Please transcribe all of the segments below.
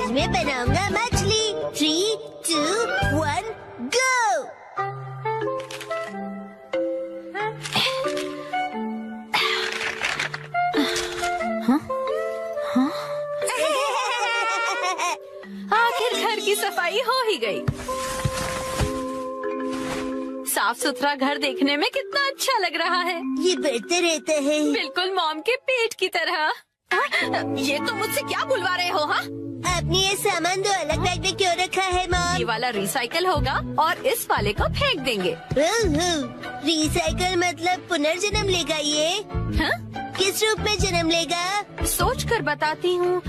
आज मैं बनाऊंगा मछली। 3, 2, 1, गो। आखिर घर की सफाई हो ही गई। साफ सुथरा घर देखने में कितना अच्छा लग रहा है। ये बढ़ते रहता है। बिल्कुल मॉम के पेट की तरह। ये तो मुझसे क्या बुलवा रहे हो? हाँ, आपने ये सामान दो अलग बैग में क्यों रखा है ये मॉम? वाला रिसाइकल होगा और इस वाले को फेंक देंगे। रिसाइकल मतलब पुनर्जन्म लेगा ये? हाँ? किस रूप में जन्म लेगा? सोच कर बताती हूँ।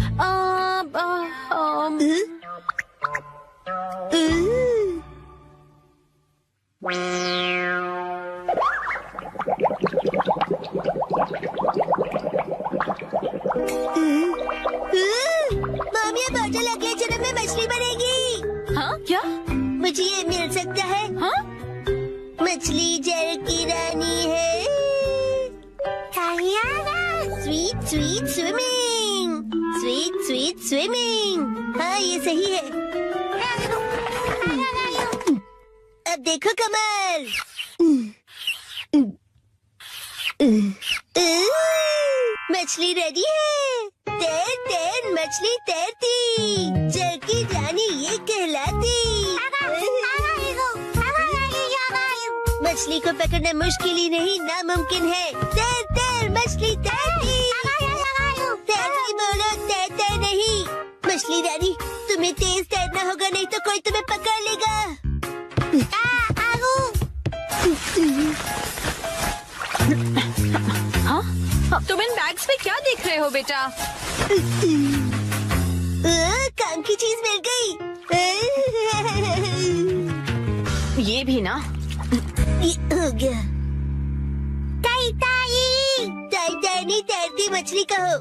मॉम, ये बॉटल अगले जन्म में मछली बनेगी। हाँ क्या? मुझे ये मिल सकता है? हाँ? मछली जल की रानी है। Sweet sweet swimming, sweet sweet swimming. हाँ, ये सही है। अब देखो कमल। मछली रेडी है। तैर तैर मछली तैरती, जल की रानी ये कहलाती। मछली को पकड़ना मुश्किल ही नहीं नामुमकिन है। तैर तैर मछली तैरती। तैरती बोलो, तैरते नहीं। मछली रानी, तुम्हें तेज तैरना होगा, नहीं तो कोई तुम्हें पकड़ लेगा। हाँ? तुम इन बैग्स में क्या देख रहे हो बेटा? काम की चीज मिल गई। ये भी ना। ये हो गया। ताई ताई, ताई ताई नहीं, तैरती मछली कहो।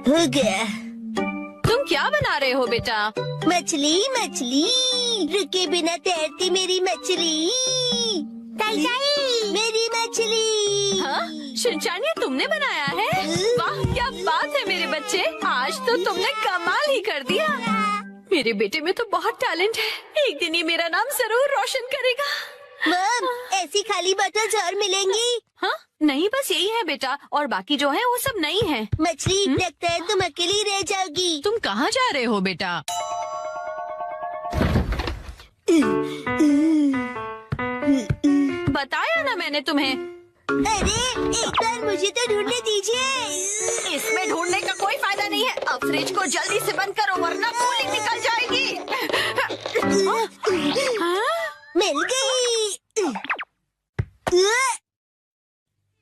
हो गया। तुम क्या बना रहे हो बेटा? मछली मछली, रुके बिना तैरती मेरी मछली। ताई ताई, मेरी मछली। हाँ? शिनचैन, ये तुमने बनाया है? वाह, क्या बात है मेरे बच्चे, आज तो तुमने कमाल ही कर दिया। मेरे बेटे में तो बहुत टैलेंट है। एक दिन ये मेरा नाम जरूर रोशन करेगा। मॉम, ऐसी खाली बॉटल्स और मिलेंगी? हाँ? नहीं, बस यही है बेटा, और बाकी जो है वो सब नहीं है। मछली, लगता है तुम अकेली रह जाओगी। तुम कहाँ जा रहे हो बेटा? बताया ना मैंने तुम्हें। अरे, एक बार मुझे तो ढूंढने दीजिए। इसमें ढूंढने का कोई फायदा नहीं है। अब फ्रिज को जल्दी से बंद करो वरना कूलिंग निकल जाएगी। हाँ? मिल गई।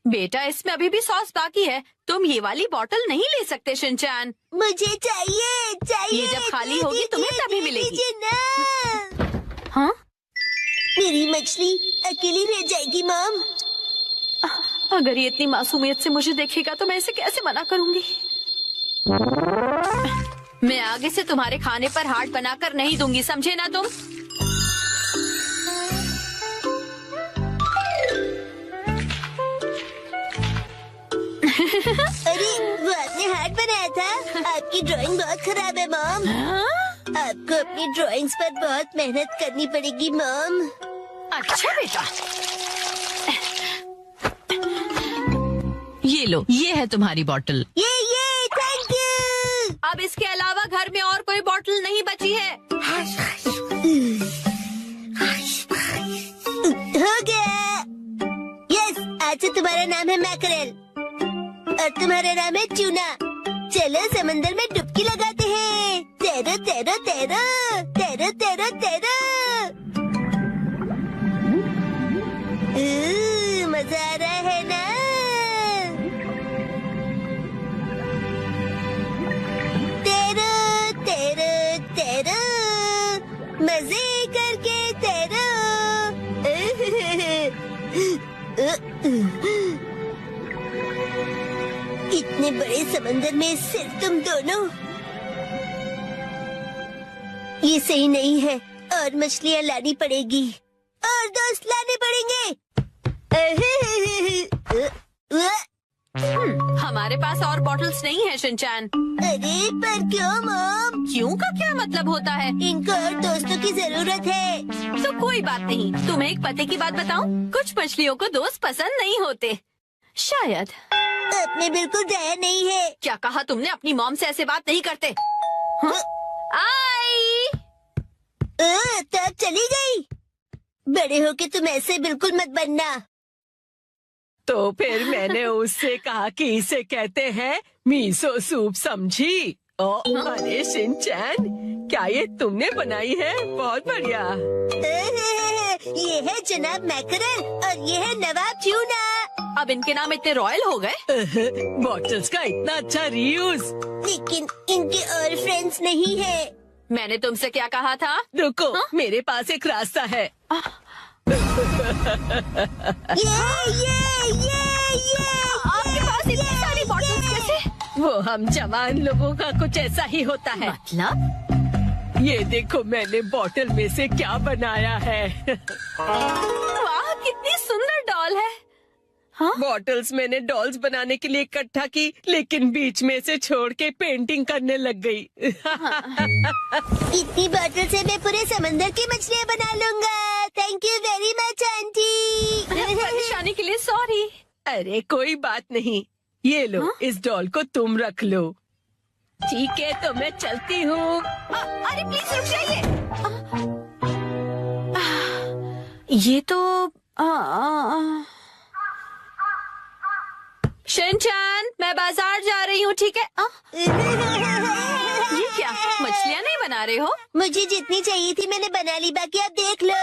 बेटा, इसमें अभी भी सॉस बाकी है। तुम ये वाली बोतल नहीं ले सकते शिनचैन। मुझे चाहिए चाहिए। ये जब खाली होगी तुम्हें तभी मिलेगी। दीजिए ना। हाँ? मेरी मछली अकेली रह जाएगी मॉम। अगर ये इतनी मासूमियत से मुझे देखेगा तो मैं इसे कैसे मना करूंगी? मैं आगे से तुम्हारे खाने पर हाथ बनाकर नहीं दूंगी, समझे ना तुम? अरे, वो आपने हार्ट बनाया था। आपकी ड्राइंग बहुत खराब है मॉम। हाँ? आपको अपनी ड्राइंग्स पर बहुत मेहनत करनी पड़ेगी मॉम। अच्छा बेटा, ये लो, ये है तुम्हारी बोतल। ये थैंक यू। अब इसके अलावा घर में और कोई बोतल नहीं बची है। हो गया। यस, आज से तुम्हारा नाम है मैकरेल और तुम्हारा नाम है ट्यूना। चलो समंदर में डुबकी लगाते हैं। तैरो तैरो तैरो तैरो तैरो तैरो। मजा आ रहा है ना? तैरो तैरो तैरो, मजे करके तैरो। इतने बड़े समंदर में सिर्फ तुम दोनों। ये सही नहीं है, और मछलियाँ लानी पड़ेगी और दोस्त लाने पड़ेंगे। हमारे पास और बॉटल्स नहीं है शिनचैन। अरे पर क्यों मॉम? क्यों का क्या मतलब होता है? इनको और दोस्तों की जरूरत है। तो कोई बात नहीं, तुम्हें एक पते की बात बताऊं? कुछ मछलियों को दोस्त पसंद नहीं होते, शायद। आपने बिल्कुल दया नहीं है। क्या कहा तुमने? अपनी मॉम से ऐसे बात नहीं करते। हाँ? आई। तब चली गई। बड़े होके तुम ऐसे बिल्कुल मत बनना। तो फिर मैंने उससे कहा कि इसे कहते हैं मीसो सूप, समझी? अरे शिनचैन, क्या ये तुमने बनाई है? बहुत बढ़िया। ये है जनाब मैकरल और ये है नवाब ट्यूना। अब इनके नाम इतने रॉयल हो गए। बॉटल्स का इतना अच्छा रीयूज। लेकिन इनके और फ्रेंड्स नहीं है। मैंने तुमसे क्या कहा था? रुको, मेरे पास एक रास्ता है। आपके पास इतनी सारी बॉटल्स कैसे? वो हम जवान लोगों का कुछ ऐसा ही होता है। मतलब? ये देखो मैंने बॉटल में से क्या बनाया है। वाह, कितनी सुंदर डॉल है। हाँ? बॉटल्स मैंने डॉल्स बनाने के लिए इकट्ठा की, लेकिन बीच में से छोड़ के पेंटिंग करने लग गई। इतनी बॉटल से मैं पूरे समंदर की मछलियाँ बना लूँगा। Thank you very much aunty. परेशानी के लिए सॉरी। अरे कोई बात नहीं, ये लो। इस डॉल को तुम रख लो। ठीक है, तो मैं चलती हूँ। अरे प्लीज रुक जाइए। ये तो शिनचैन, मैं बाजार जा रही हूँ, ठीक है? ये क्या, मछलियाँ नहीं बना रहे हो? मुझे जितनी चाहिए थी मैंने बना ली, बाकी आप देख लो।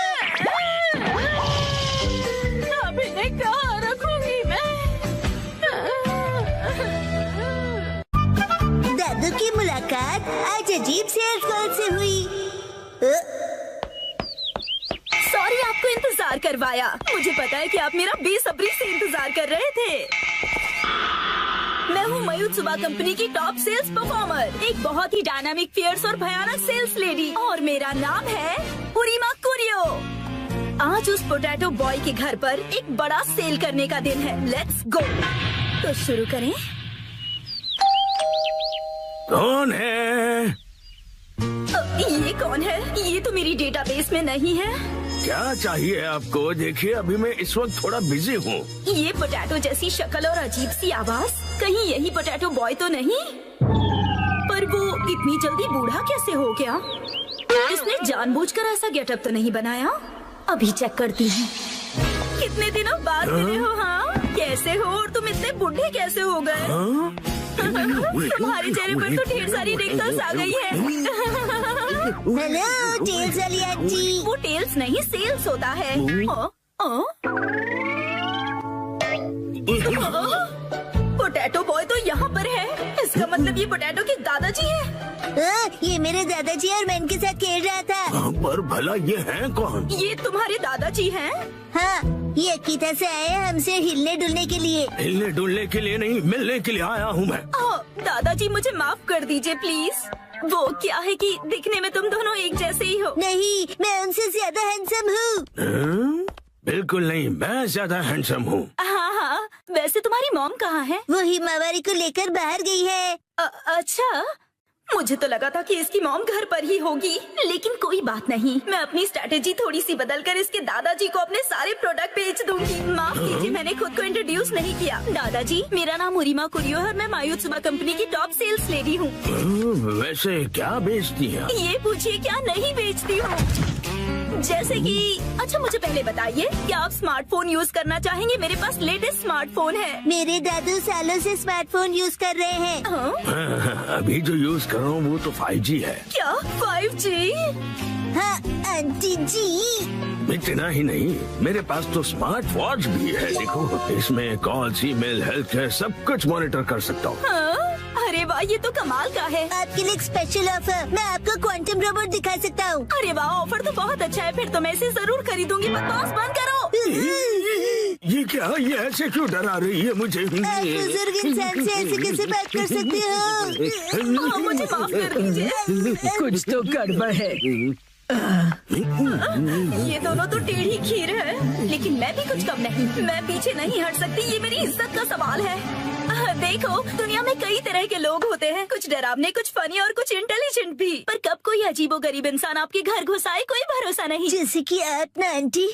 अब इन्हें कहाँ रखूंगी मैं? दादू की मुलाकात आज अजीब से अल्फाज से हुई। सॉरी आपको इंतजार करवाया। मुझे पता है कि आप मेरा बेसब्री से इंतजार कर रहे थे। मैं हूँ मायुत्सुबा कंपनी की टॉप सेल्स परफॉर्मर, एक बहुत ही डायनामिक, फियर्स और भयानक सेल्स लेडी, और मेरा नाम है उरीमा कुरियो। आज उस पोटैटो बॉय के घर पर एक बड़ा सेल करने का दिन है। Let's go. तो शुरू करें। कौन है? ये कौन है? ये तो मेरी डेटाबेस में नहीं है। क्या चाहिए आपको? देखिए अभी मैं इस वक्त थोड़ा बिजी हूँ। ये पोटैटो जैसी शक्ल और अजीब सी आवाज, कहीं यही पोटैटो बॉय तो नहीं? पर वो इतनी जल्दी बूढ़ा कैसे हो गया? इसने जानबूझकर ऐसा गेटअप तो नहीं बनाया? अभी चेक करती हूँ। कितने दिनों बाद मिले हो? हाँ, कैसे हो? और तुम इतने बूढ़े कैसे हो गए? तुम्हारे चेहरे पर तो ढेर सारी रिंकल्स आ गई है। हेलो टेल्स वाली आंटी। वो टेल्स नहीं, सेल्स होता है। पोटैटो बॉय तो यहाँ पर है। इसका मतलब ये पोटैटो के दादाजी हैं। ये मेरे दादाजी और मैं इनके साथ खेल रहा था। पर भला ये हैं कौन? ये तुम्हारे दादाजी हैं? हाँ, ये अकीता से आए हैं हमसे हिलने डुलने के लिए। हिलने डुलने के लिए नहीं, मिलने के लिए आया हूँ मैं। दादाजी मुझे माफ कर दीजिए प्लीज। वो क्या है कि दिखने में तुम दोनों एक जैसे ही हो। नहीं, मैं उनसे ज्यादा हैंडसम हूँ। बिल्कुल नहीं, मैं ज्यादा हैंडसम हूँ। हाँ, वैसे तुम्हारी मॉम कहाँ है? वो हिमावारी को लेकर बाहर गई है। अच्छा, मुझे तो लगा था कि इसकी मॉम घर पर ही होगी, लेकिन कोई बात नहीं। मैं अपनी स्ट्रैटेजी थोड़ी सी बदलकर इसके दादाजी को अपने सारे प्रोडक्ट बेच दूंगी। माफ कीजिए, मैंने खुद को इंट्रोड्यूस नहीं किया। दादाजी, मेरा नाम उरीमा कुरियो है और मैं मायुत्सुबा कंपनी की टॉप सेल्स लेडी हूँ। वैसे क्या बेचती हैं? ये पूछिए, क्या नहीं बेचती हूँ। जैसे कि अच्छा, मुझे पहले बताइए, क्या आप स्मार्टफोन यूज करना चाहेंगे? मेरे पास लेटेस्ट स्मार्टफोन है। मेरे दादू सालों से स्मार्टफोन यूज कर रहे हैं। अभी जो यूज कर रहा हूँ वो तो 5G है। क्या 5G? हाँ आंटी जी। इतना ही नहीं, मेरे पास तो स्मार्ट वॉच भी है। देखो, इसमें कॉल्स, ईमेल, हेल्थ केयर सब कुछ मॉनिटर कर सकता हूँ। अरे वाह, ये तो कमाल का है। आपके लिए एक स्पेशल ऑफर, मैं आपको क्वांटम रोबोट दिखा सकता हूँ। अरे वाह, ऑफर तो बहुत अच्छा है। फिर तो मैं इसे जरूर खरीदूंगी। बकवास बंद करो। ये क्या? ये ऐसे क्यों डरा रही है मुझे? आप बुजुर्ग इंसान से ऐसे कैसे बात कर सकते हो? मुझे माफ कर दीजिए। कुछ तो गड़बड़ है। ये दोनों तो टेढ़ी खीर है, लेकिन मैं भी कुछ कम नहीं। मैं पीछे नहीं हट सकती, ये मेरी इज्जत का सवाल है। देखो, दुनिया में कई तरह के लोग होते हैं, कुछ डरावने, कुछ फनी और कुछ इंटेलिजेंट भी। पर कब कोई अजीबोगरीब इंसान आपके घर घुस आए, कोई भरोसा नहीं। जैसे कि आप ना आंटी।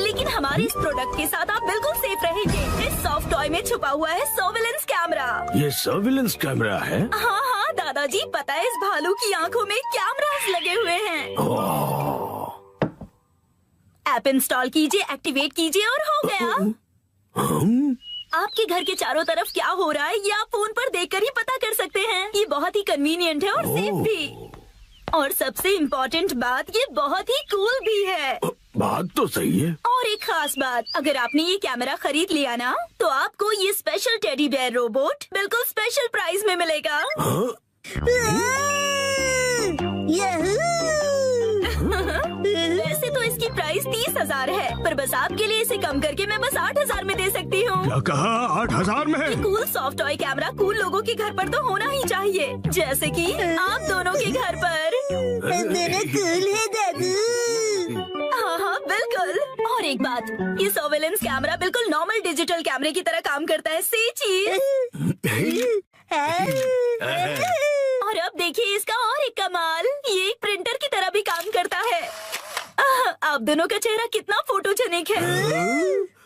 लेकिन हमारे इस प्रोडक्ट के साथ आप बिल्कुल सेफ रहेंगे। इस सॉफ्ट टॉय में छुपा हुआ है सर्विलेंस कैमरा। ये सर्विलेंस कैमरा है? हाँ हाँ दादाजी, पता है इस भालू की आंखों में कैमरास लगे हुए हैं। ऐप इंस्टॉल कीजिए, एक्टिवेट कीजिए और हो गया। आपके घर के चारों तरफ क्या हो रहा है ये आप फोन पर देखकर ही पता कर सकते हैं। ये बहुत ही कन्वीनियंट है और सेफ भी। और सबसे इम्पोर्टेंट बात, ये बहुत ही कूल भी है। बात तो सही है। और एक खास बात, अगर आपने ये कैमरा खरीद लिया ना, तो आपको ये स्पेशल टेडी बेयर रोबोट बिल्कुल स्पेशल प्राइस में मिलेगा। वैसे तो इसकी प्राइस 30,000 है, पर बस आपके लिए इसे कम करके मैं बस 8,000 में दे सकती हूँ। क्या कहा? 8,000 में? ये cool soft toy camera cool लोगों के घर पर तो होना ही चाहिए, जैसे कि आप दोनों के घर पर। दोनों कूल है दादू। हाँ हाँ बिल्कुल। और एक बात, ये सर्वेलेंस कैमरा बिल्कुल नॉर्मल डिजिटल कैमरे की तरह काम करता है। सी चीज। और अब देखिए इसका और एक कमाल, ये एक प्रिंटर की तरह भी काम करता है। आप दोनों का चेहरा कितना फोटोजेनिक है।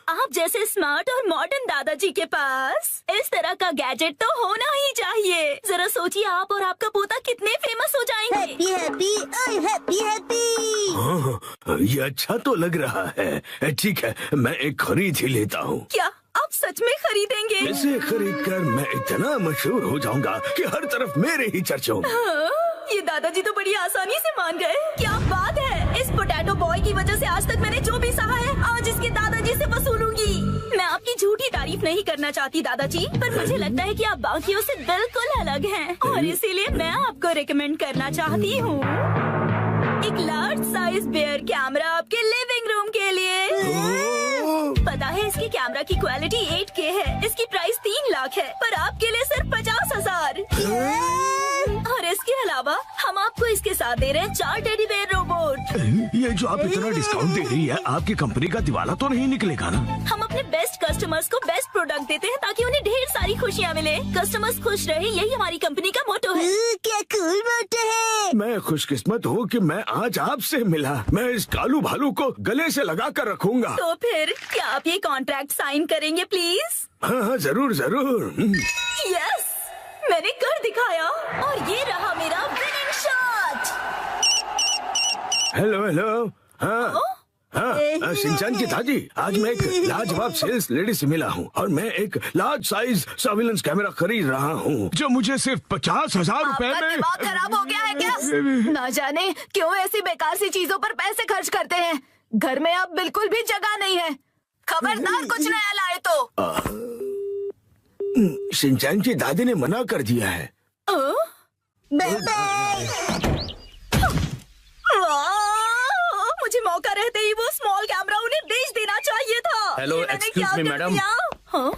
आप जैसे स्मार्ट और मॉडर्न दादाजी के पास इस तरह का गैजेट तो होना ही चाहिए। जरा सोचिए, आप और आपका पोता कितने फेमस हो जाएंगे। हैप्पी हैप्पी ओए हैप्पी हैप्पी। हाँ, ये अच्छा तो लग रहा है। ठीक है, मैं एक खरीद ही लेता हूँ। क्या आप सच में खरीदेंगे? इसे खरीद कर मैं इतना मशहूर हो जाऊंगा कि हर तरफ मेरे ही चर्चे होंगे। हाँ, ये दादाजी तो बड़ी आसानी से मान गए। क्या बात है, इस पोटैटो बॉय की वजह से आज तक मैंने जो भी सहा है, आज इसके दादाजी से वसूलूंगी। मैं आपकी झूठी तारीफ नहीं करना चाहती दादाजी, पर मुझे लगता है कि आप बाकियों से बिल्कुल अलग हैं, और इसीलिए मैं आपको रिकमेंड करना चाहती हूँ एक लार्ज साइज बेयर कैमरा आपके लिविंग रूम के लिए। पता है इसकी कैमरा की क्वालिटी 8K है, इसकी प्राइस 3 लाख है, पर आपके लिए सिर्फ 50,000। और इसके अलावा हम आपको इसके साथ दे रहे हैं 4 टेडी बेयर रोबोट। ये जो आप इतना डिस्काउंट दे रही है, आपकी कंपनी का दिवाला तो नहीं निकलेगा ना? हम अपने बेस्ट कस्टमर्स को बेस्ट प्रोडक्ट देते हैं ताकि उन्हें ढेर सारी खुशियाँ मिले। कस्टमर्स खुश रहे, यही हमारी कंपनी का मोटो है। क्या कूल मोटो है। मैं खुशकिस्मत हूँ कि मैं आज आपसे मिला। मैं इस कालू भालू को गले से लगा कर रखूंगा। तो फिर क्या आप ये कॉन्ट्रैक्ट साइन करेंगे प्लीज? हाँ, जरूर जरूर। यस, मैंने कर दिखाया और ये रहा मेरा विनिंग शॉट। Hello hello. हाँ हाँ, शिनचैन की दादी, आज मैं एक लाजवाब सेल्स लेडी से मिला हूँ और मैं एक लार्ज साइज सर्विलेंस कैमरा खरीद रहा हूँ जो मुझे सिर्फ 50,000 रुपए आपका में। दिमाग खराब हो गया है क्या? ना जाने क्यों ऐसी बेकार सी चीजों पर पैसे खर्च करते हैं। घर में अब बिल्कुल भी जगह नहीं है। खबरदार कुछ नया लाए तो। शिनचैन की दादी ने मना कर दिया है। Bye bye. मुझे मौका रहते ही वो स्मॉल कैमरा उन्हें बेच देना चाहिए था। हेलो, ये मैंने एक्सक्यूज क्या मी, कर मैडम। दिया? हाँ?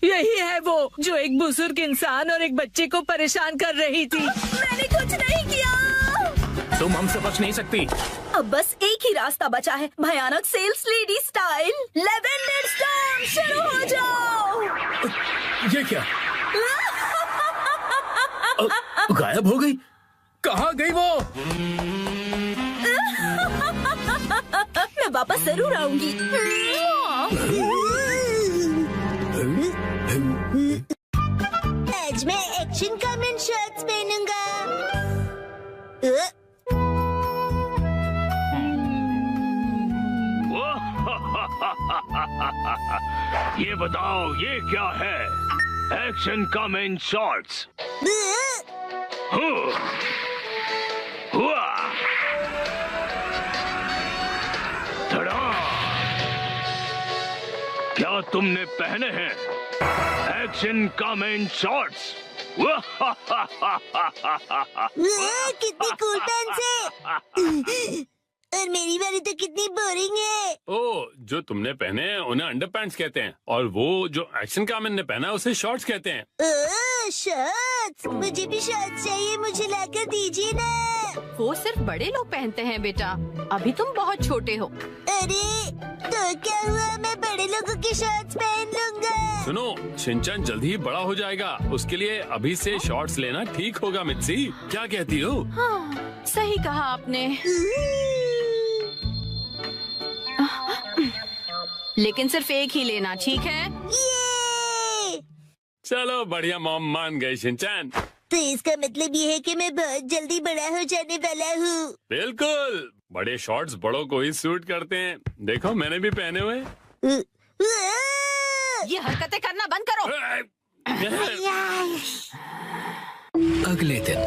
यही है वो जो एक बुजुर्ग इंसान और एक बच्चे को परेशान कर रही थी। मैंने कुछ नहीं किया। तुम हमसे बच नहीं सकती। अब बस एक ही रास्ता बचा है, भयानक sales lady style. Lavender storm शुरू हो जाओ। ये क्या? गायब हो गई? कहाँ गई वो? मैं वापस जरूर आऊंगी। आज मैं एक्शन कमेंट शर्ट्स पहनूंगा। ये बताओ, ये क्या है? Action comment shorts. क्या तुमने पहने हैं एक्शन कमेंट शॉर्ट्स? कितनी कूल पैंट्स है। और मेरी वाली तो कितनी बोरिंग है। ओ, जो तुमने पहने हैं उन्हें अंडरपैंट्स कहते हैं और वो जो एक्शन कामन ने पहना है उसे शॉर्ट्स कहते हैं। शर्ट्स, मुझे भी शर्ट्स चाहिए, मुझे लाकर दीजिए ना। वो सिर्फ बड़े लोग पहनते हैं बेटा, अभी तुम बहुत छोटे हो। अरे तो क्या हुआ, मैं बड़े लोगों की शॉर्ट्स पहन लूंगा। सुनो, शिनचैन जल्दी ही बड़ा हो जाएगा, उसके लिए अभी से शॉर्ट्स लेना ठीक होगा। मित्सी, क्या कहती हो? हाँ, सही कहा आपने। लेकिन सिर्फ एक ही लेना, ठीक है? ये चलो बढ़िया, मॉम मान गई शिनचैन। तो इसका मतलब ये है कि मैं बहुत जल्दी बड़ा हो जाने वाला हूँ। बिल्कुल, बड़े शॉर्ट्स बड़ों को ही सूट करते हैं। देखो मैंने भी पहने हुए। ये हरकतें करना बंद करो। अगले दिन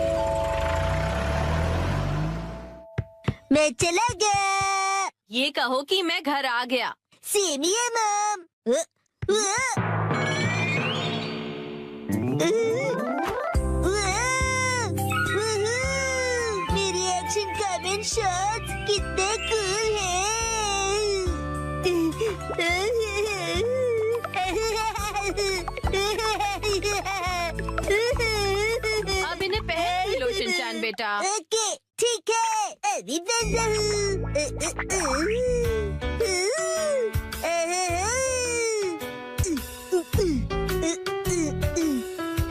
मैं चला गया। ये कहो कि मैं घर आ गया। सेम ही है मॉम। मेरी एक्शन कमेंट शॉट्स कितने कूल हैं। अब इन्हें पहन ही लो शिनचैन बेटा। ओके ठीक है, अभी पहन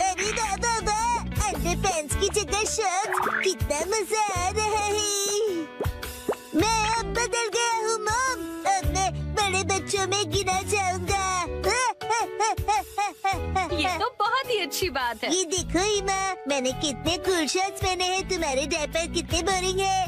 अरे बाबा, अंडरपैंट्स की जगह शर्ट्स, कितना मजा आ रहा है। मैं अब बदल गया हूँ मॉम, अब मैं बड़े बच्चों में गिना जाऊंगा। ये तो बहुत ही अच्छी बात है। ये देखो ईमा, मैंने कितने कूल शर्ट्स पहने हैं। तुम्हारे डायपर कितने बोरिंग है।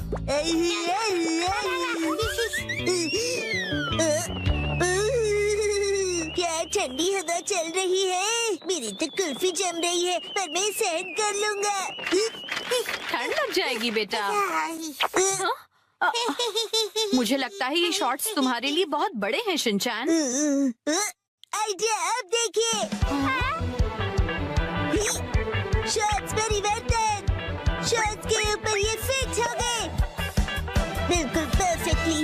क्या ठंडी हवा चल रही है। मेरी तो कुल्फी जम रही है, पर मैं सहन कर लूंगा। ठंड लग जाएगी बेटा। मुझे लगता है ये शॉर्ट्स तुम्हारे लिए बहुत बड़े हैं शिनचैन। आइडिया, अब देखिए। शॉर्ट्स परिवर्तन, शॉर्ट्स के ऊपर ये फिट हो गए बिल्कुल परफेक्टली।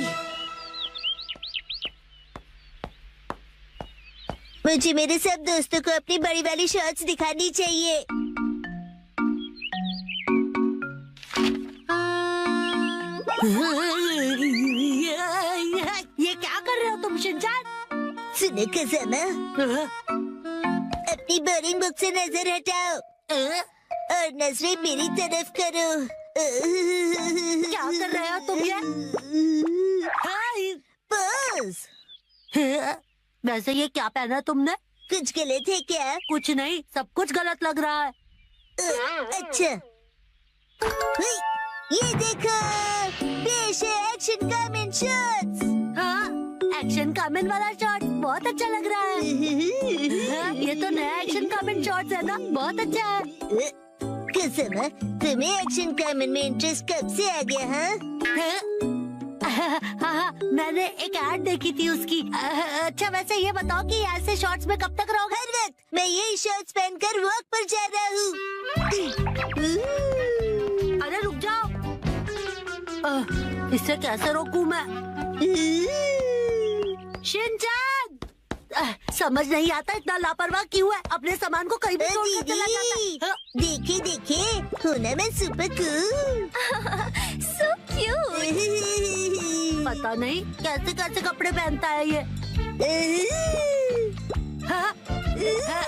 मुझे मेरे सब दोस्तों को अपनी बड़ी वाली शॉर्ट्स दिखानी चाहिए। ये क्या कर रहे हो तुम शिनचैन? सुनो कज़ामा, अपनी बोरिंग बुक से नजर हटाओ और नजरें मेरी तरफ करो। क्या कर रहे हो तुम ये? बस वैसे ये क्या पहना तुमने? कुछ गलत है क्या? कुछ नहीं, सब कुछ गलत लग रहा है। अच्छा, ये देखो, पेश है एक्शन कमेंट शॉट्स। हाँ, एक्शन कमेंट वाला शॉट बहुत अच्छा लग रहा है। हाँ, ये तो नया एक्शन कमेंट शॉट्स है ना, बहुत अच्छा है। कज़ामा, तुम्हें एक्शन कमेंट में इंटरेस्ट कब से आ गया? हाँ, मैंने एक ऐड देखी थी उसकी। अच्छा वैसे ये बताओ कि ऐसे शॉर्ट्स में कब तक रहोगे? हर वक्त मैं यही शॉर्ट्स पहनकर वॉक पर जा रहा हूँ। अरे रुक जाओ, इससे कैसे रोकूं मैं? शिनचैन, समझ नहीं आता इतना लापरवाह क्यों है। अपने सामान को कहीं भी छोड़कर चला जाता है। देखे देखे, हूँ ना मैं सुपर कूल। So cute। पता नहीं कैसे कैसे कपड़े पहनता है ये। हाँ,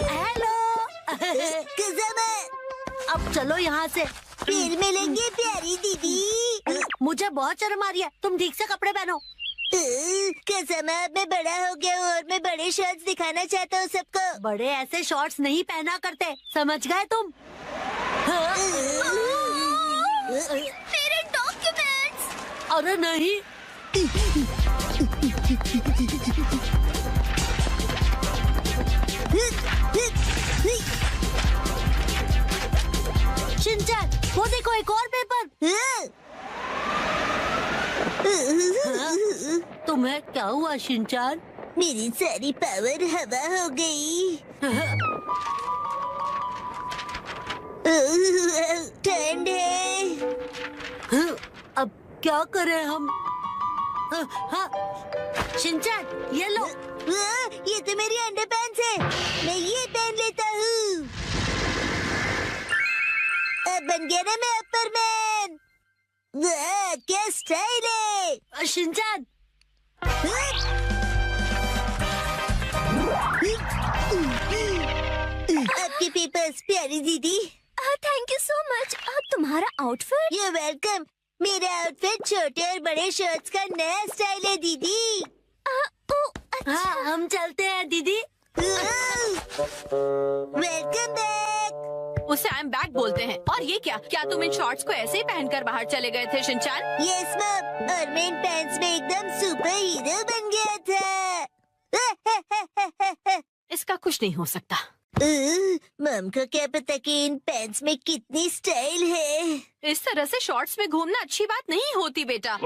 हेलो। कज़ामा, अब चलो यहाँ से। फिर मिलेंगे प्यारी दीदी। मुझे बहुत शर्म आ रही है, तुम ठीक से कपड़े पहनो। कज़ामा, मैं बड़ा हो गया हूँ और मैं बड़े शॉर्ट्स दिखाना चाहता हूँ सबको। बड़े ऐसे शॉर्ट्स नहीं पहना करते, समझ गए तुम? मेरे डॉक्यूमेंट्स। अरे नहीं, शिनचैन, वो देखो एक और पेपर। तुम्हें क्या हुआ शिनचैन? मेरी सारी पावर हवा हो गई। ठंड है। अब क्या करें हम? हाँ, शिनचैन, ये लो। ये तो मेरी अंडरपैंट्स है, मैं ये पहन लेता हूँ। अब बन गया ना मैं अपर-मैन। वाह, क्या स्टाइल है। शिनचैन, पेपर्स प्यारी दीदी। Thank you so much. तुम्हारा आउटफिट? You welcome. मेरा आउटफिट छोटे और बड़े शर्ट्स का नया स्टाइल है दीदी। हाँ, हम चलते हैं दीदी। Welcome back. उसे आई एम बैक बोलते हैं। और ये क्या तुम इन शॉर्ट्स को ऐसे ही पहनकर बाहर चले गए थे शिनचैन? यस मम, और मैं इन पैंट्स में एकदम सुपर हीरो बन गया था। इसका कुछ नहीं हो सकता। मम को क्या पता कि इन पैंट्स में कितनी स्टाइल है। इस तरह से शॉर्ट्स में घूमना अच्छी बात नहीं होती बेटा।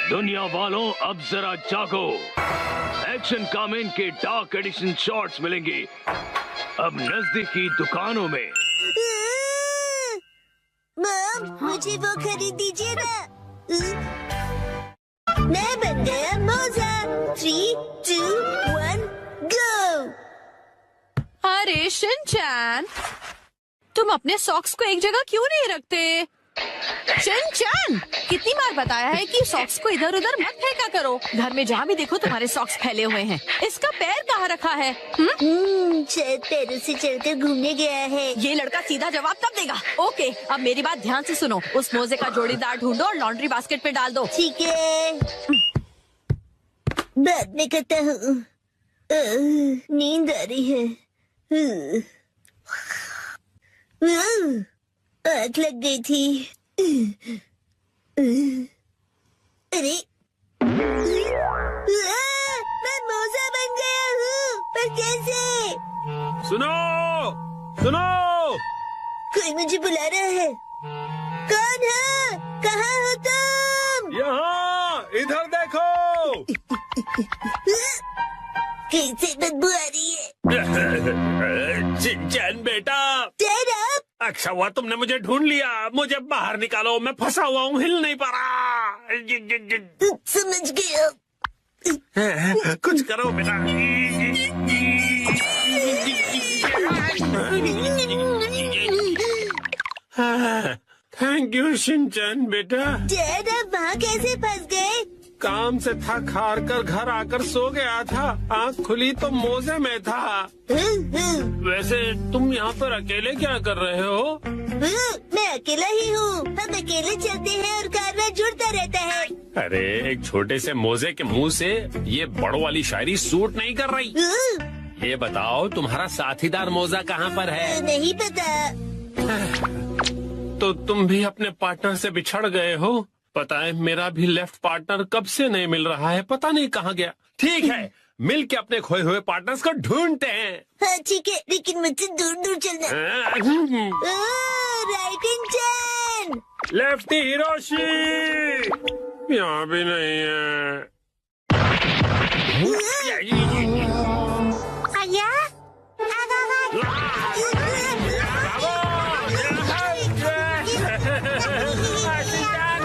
दुनिया वालों, अब जरा जागो। एक्शन कामेन के डार्क एडिशन शॉर्ट्स मिलेंगे अब नजदीकी दुकानों में। मम, मुझे वो खरीद दीजिए ना। मैं बन गया मोजा। 3, 2, 1, गो। अरे शिनचैन, तुम अपने सॉक्स को एक जगह क्यों नहीं रखते? शिनचैन, कितनी बार बताया है कि सॉक्स को इधर उधर मत फेंका करो। घर में जहाँ भी देखो तुम्हारे सॉक्स फैले हुए हैं। इसका पैर कहाँ रखा है? शायद पैरों से चलकर घूमने गया है। ये लड़का सीधा जवाब तब देगा। ओके, अब मेरी बात ध्यान से सुनो। उस मोजे का जोड़ीदार ढूंढो और लॉन्ड्री बास्केट पे डाल दो। ठीक है, बाद में करता हूँ। नींद आ रही है। आग लग गई थी। अरे मैं मोजा बन गया हूँ, पर कैसे? सुनो सुनो, कोई मुझे बुला रहा है। कौन है? कहाँ हो तुम? यहाँ इधर देखो। कैसे बदबू आ रही है? शिनचैन बेटा, Shut up! अच्छा हुआ तुमने मुझे ढूंढ लिया। मुझे बाहर निकालो, मैं फंसा हुआ हूँ, हिल नहीं पा रहा। समझ गया। कुछ करो बेटा। थैंक यू शिनचैन बेटा। डैड, आप वहाँ कैसे फंस गए? काम से थक हार कर घर आकर सो गया था। आँख खुली तो मोजे में था। वैसे तुम यहाँ पर अकेले क्या कर रहे हो? मैं अकेला ही हूँ। हम अकेले चलते हैं और कारवां जुड़ता रहता है। अरे, एक छोटे से मोजे के मुंह से ये बड़ो वाली शायरी सूट नहीं कर रही। ये बताओ, तुम्हारा साथीदार मोजा कहाँ पर है? नहीं पता। तो तुम भी अपने पार्टनर से बिछड़ गए हो। पता है, मेरा भी लेफ्ट पार्टनर कब से नहीं मिल रहा है, पता नहीं कहाँ गया। ठीक है, मिल के अपने खोए हुए पार्टनर्स को ढूंढते हैं। हाँ ठीक है, लेकिन मुझसे दूर दूर चलना। राइट इन चैन। लेफ्टी हिरोशी यहाँ भी नहीं है।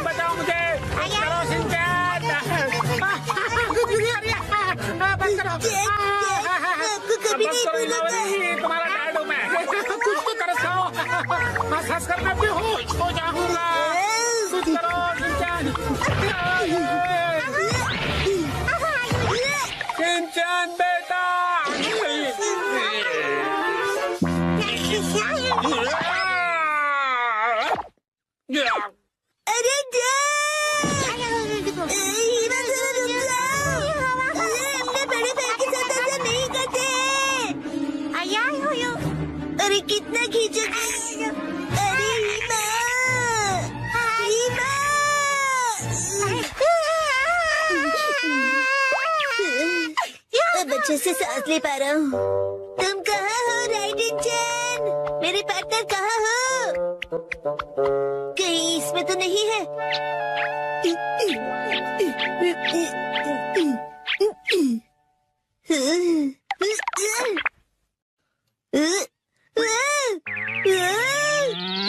बताओ मुझे, करो शिनचैन। आपको कभी नहीं भूलूंगा। तुम्हारा डैड हूँ मैं। कुछ तो तरस खाओ, हंस कर मैं बेहोश हो जाऊंगा। कुछ करो शिनचैन। शिनचैन बेटा। अरे अपने बड़े भाई के साथ ऐसा नहीं करते। अरे कितना खींचोगे? अरे हीमा, हीमा। अब अच्छे से सांस ले पा रहा हूँ। तुम कहाँ हो राइट इन चैन? मेरे पार्टनर कहाँ हो? कहीं इसमें तो नहीं है।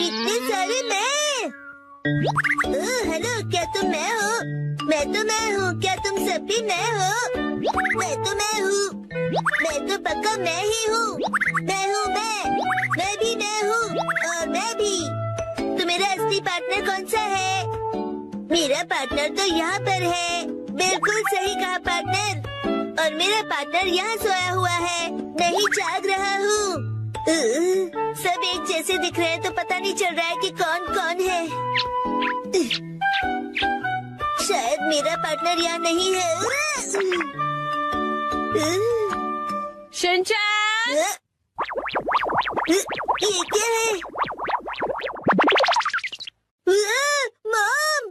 इतने सारे मैं। हेलो, क्या तुम मैं हो? मैं तो मैं हूँ। क्या तुम सब भी मैं हो? मैं तो मैं हूँ। मैं तो पक्का मैं ही हूँ। मैं हूँ मैं भी मैं हूँ, और मैं भी। तो मेरा असली पार्टनर कौन सा है? मेरा पार्टनर तो यहाँ पर है। बिल्कुल सही कहा पार्टनर। और मेरा पार्टनर यहाँ सोया हुआ है। नहीं जाग रहा हूँ। सब एक जैसे दिख रहे हैं तो पता नहीं चल रहा है कि कौन कौन है। शायद मेरा पार्टनर यहाँ नहीं है। शिनचैन, ये क्या है? मॉम!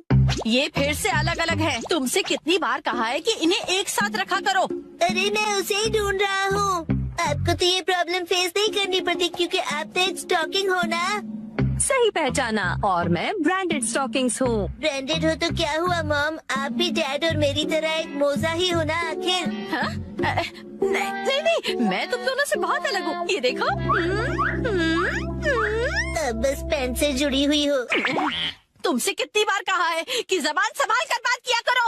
ये फिर से अलग अलग है। तुमसे कितनी बार कहा है कि इन्हें एक साथ रखा करो। अरे मैं उसे ही ढूंढ रहा हूँ। आपको तो ये प्रॉब्लम फेस नहीं करनी पड़ती क्योंकि आप तो एक स्टॉकिंग हो ना। सही पहचाना। और मैं ब्रांडेड स्टॉकिंग्स हूँ। ब्रांडेड हो तो क्या हुआ मॉम? आप भी डैड और मेरी तरह एक मोजा ही हो ना आखिर। हाँ? नहीं, मैं तुम दोनों से बहुत अलग हूँ। ये देखो। अब बस पेन से जुड़ी हुई हो। तुमसे कितनी बार कहा है कि जबान संभाल कर बात किया करो।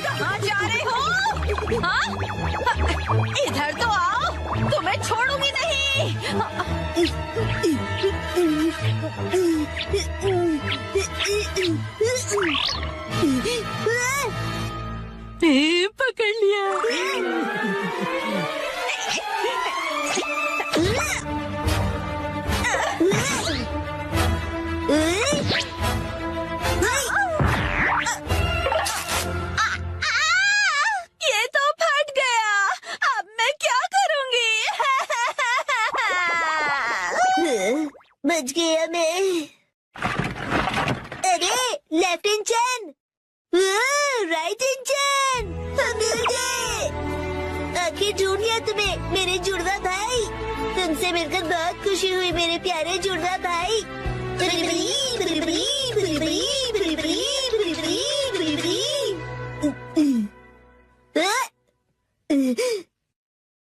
कहाँ जा रहे हो? हाँ? इधर तो आओ, तुम्हें छोड़ूंगी नहीं। पकड़ लिया। ये तो फट गया। अब मैं क्या करूंगी? बच गया मैं। अरे लेफ्ट इंजन, राइट इंजन, मिल गए। आखिर ढूंढ लिया तुम्हें मेरे जुड़वा भाई। तुमसे मिलकर बहुत खुशी हुई मेरे प्यारे जुड़वा भाई।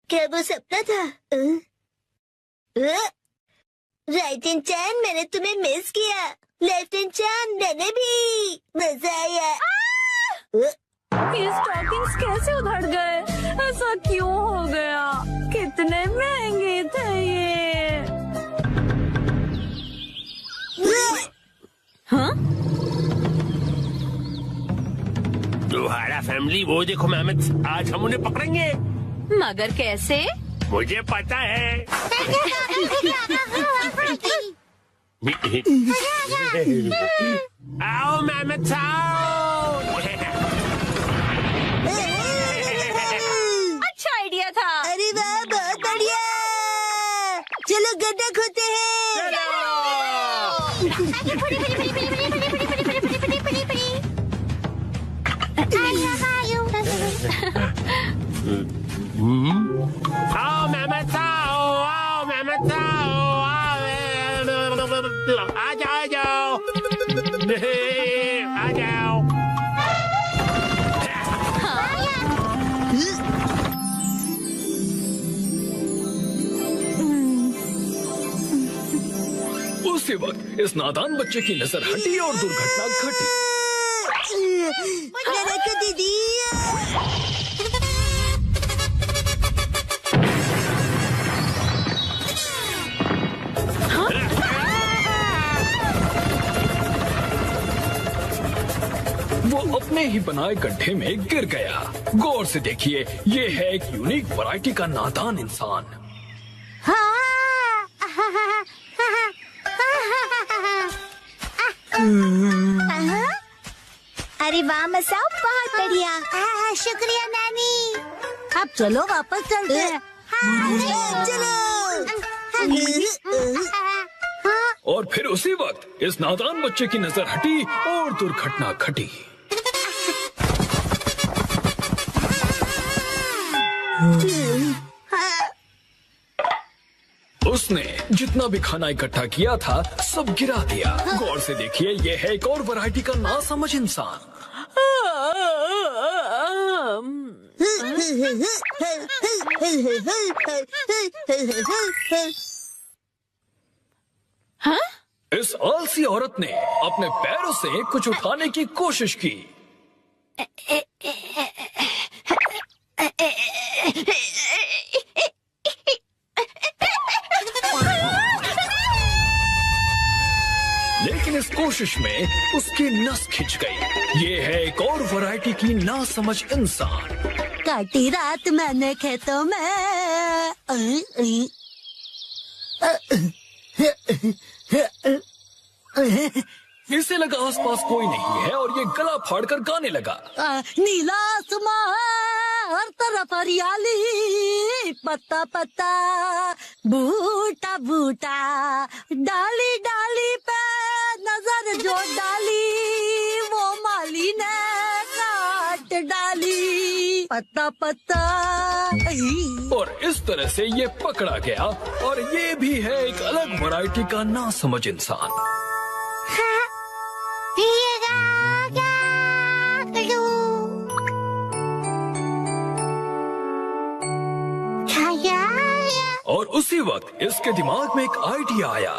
क्या वो सपना था? राइट इंजन, मैंने तुम्हें मिस किया। लेफ्ट इंजन, मैंने भी। मजा आया। ये स्टॉकिंग्स कैसे उधड़ गए? ऐसा क्यों हो गया? कितने महंगे थे ये। हाँ? तुम्हारा फैमिली वो देखो मेहमद, आज हम उन्हें पकड़ेंगे। मगर कैसे? मुझे पता है। आओ मेहमद आओ। अच्छा आइडिया था। अरे वाह, बहुत बढ़िया। चलो गड्ढा खोदते हैं। आओ मेहमद आओ मेहमद आओ। आ जाओ आ जाओ। उसी वक्त इस नादान बच्चे की नजर हटी और दुर्घटना घटी। दीदी, वो अपने ही बनाए गड्ढे में गिर गया। गौर से देखिए, ये है एक यूनिक वैरायटी का नादान इंसान। अरे वाह मसाओ, बहुत बढ़िया। शुक्रिया नानी। अब चलो वापस चलते हैं। चलो। और फिर उसी वक्त इस नादान बच्चे की नजर हटी और दुर्घटना घटी। उसने जितना भी खाना इकट्ठा किया था सब गिरा दिया। गौर से देखिए, ये है एक और वैरायटी का नासमझ इंसान। हाँ? इस आलसी औरत ने अपने पैरों से कुछ उठाने की कोशिश की। लेकिन इस कोशिश कोशिश में उसकी नस खिंच गई। ये है एक और वैरायटी की नासमझ इंसान। काटी रात मैंने खेतों में। इसे लगा आसपास कोई नहीं है और ये गला फाड़कर गाने लगा। नीला आसमां हर तरफ हरियाली, पत्ता पत्ता बूटा बूटा, डाली डाली पे नजर जो डाली, वो माली ने काट डाली, पत्ता पत्ता। और इस तरह से ये पकड़ा गया और ये भी है एक अलग वैरायटी का नासमझ इंसान। और उसी वक्त इसके दिमाग में एक आइडिया आया।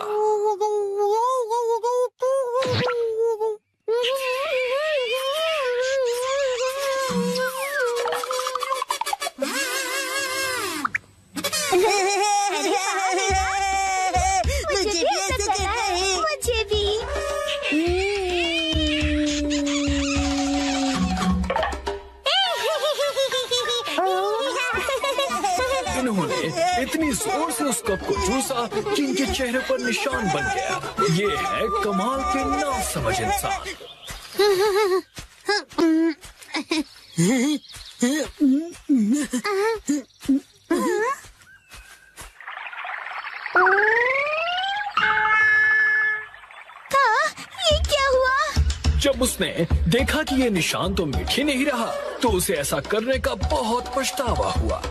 मुझे भी ऐसा करना है। मुझे भी। इन्होंने इतनी जोर से उस कप को चूसा कि इनके चेहरे पर निशान बन गया। ये है कमाल के नासमझ इंसान। ये क्या हुआ? जब उसने देखा कि ये निशान तो मिट ही नहीं रहा, तो उसे ऐसा करने का बहुत पछतावा हुआ।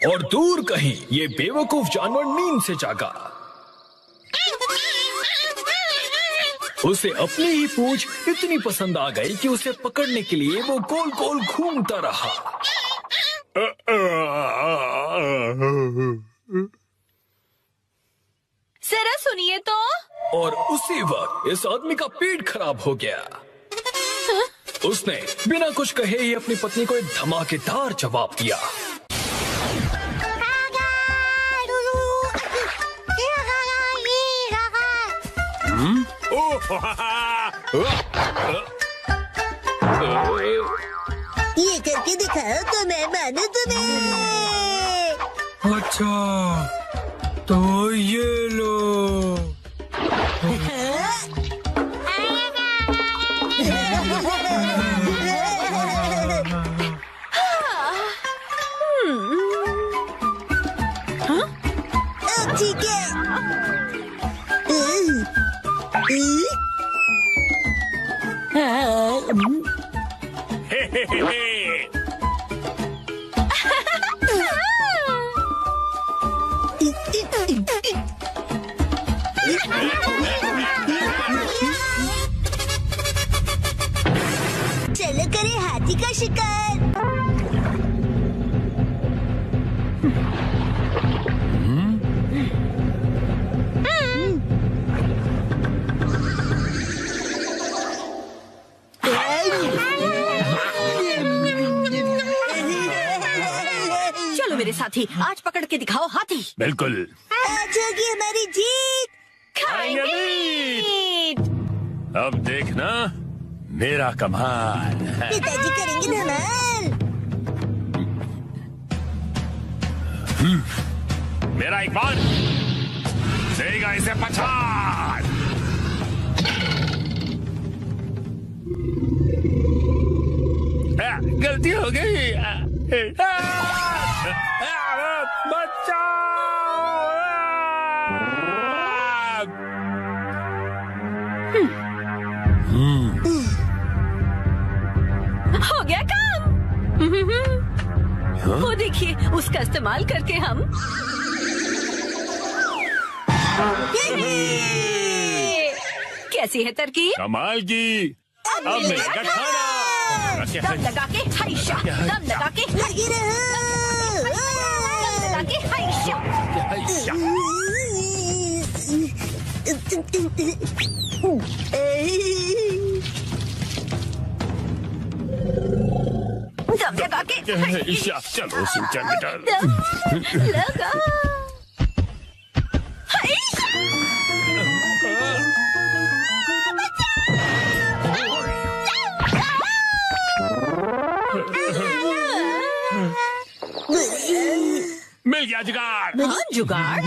और दूर कहीं ये बेवकूफ जानवर नींद से जागा। उसे अपनी ही पूंछ इतनी पसंद आ गई कि उसे पकड़ने के लिए वो गोल गोल घूमता रहा। जरा सुनिए तो। और उसी वक्त इस आदमी का पेट खराब हो गया। उसने बिना कुछ कहे ही अपनी पत्नी को एक धमाकेदार जवाब दिया। ये करके दिखाओ तो मैं मानू तुम्हें। अच्छा तो ये लो। ठीक है। चलो करें हाथी का शिकार। चलो मेरे साथी, आज पकड़ के दिखाओ हाथी। बिल्कुल। आज होगी हमारी जीत। अब देखना मेरा कमाल। पिताजी करेंगे धमाल। मेरा एक बार देगा इसे पछाड़। गलती हो गई। हो गया काम। वो देखिए, उसका इस्तेमाल करके हम कैसी है तरकीब? कमाल की। अब मिलेगा खाना। दम लगा के हाइशा, दम लगा के लगी रहो। दम लगा के हाइशा। दम लगा के हाइशा। चलो सिंचन बेटा। दम लगा। मिल गया जुगाड़। हाँ, जुगाड़।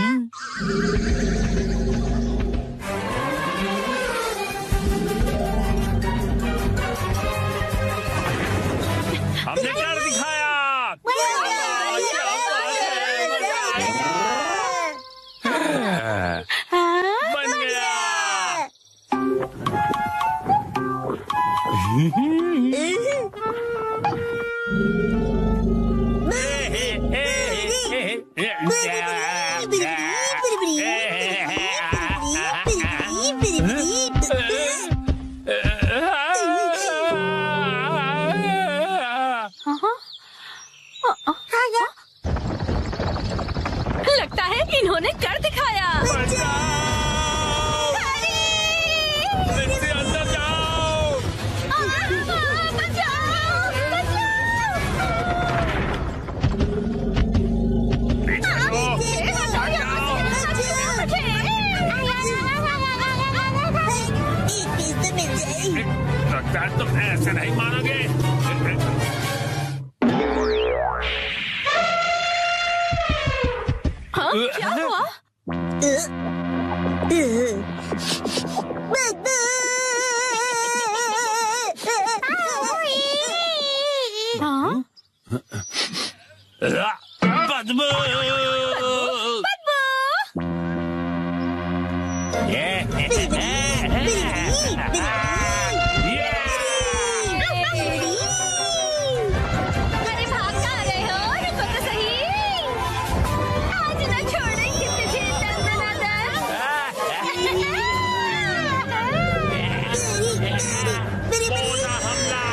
हमने कर दिखाया। बन गया। लगता है इन्होंने कर दिखाया। इससे अंदर जाओ। लगता है तुम ऐसे नहीं मानोगे। हाँ, क्या हुआ? हाँ? बदबू। अरे भाग कहाँ रहे हो? रुको तो सही। आज न छोड़ेंगे तुझे दंदनादन। पूरा हमला।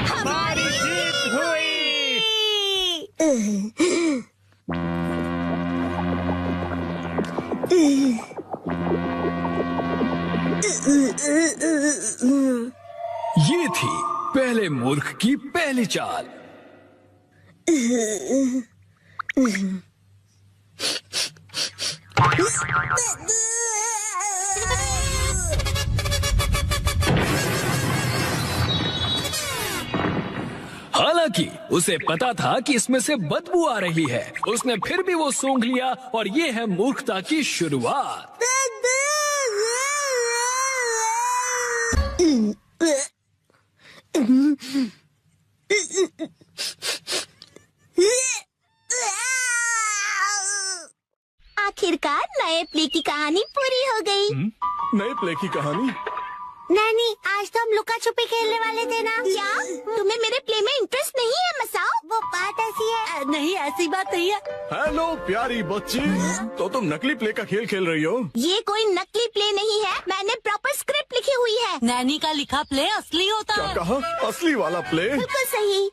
हमारी जीत हुई। ये थी पहले मूर्ख की पहली चाल। हालांकि उसे पता था कि इसमें से बदबू आ रही है, उसने फिर भी वो सूंघ लिया और ये है मूर्खता की शुरुआत। आखिरकार नए प्ले की कहानी पूरी हो गई। नए प्ले की कहानी? नानी, आज तो हम लुका छुपी खेलने वाले थे ना। क्या तुम्हें मेरे प्ले में इंटरेस्ट नहीं है मसाओ? वो बात ऐसी है। नहीं, ऐसी बात नहीं है। हेलो प्यारी बच्ची, तो तुम नकली प्ले का खेल खेल रही हो? ये कोई नकली प्ले नहीं है, मैंने प्रॉपर स्क्रिप्ट लिखी हुई है। नैनी का लिखा प्ले असली होता क्या है। कहा? असली वाला प्ले? बिल्कुल सही।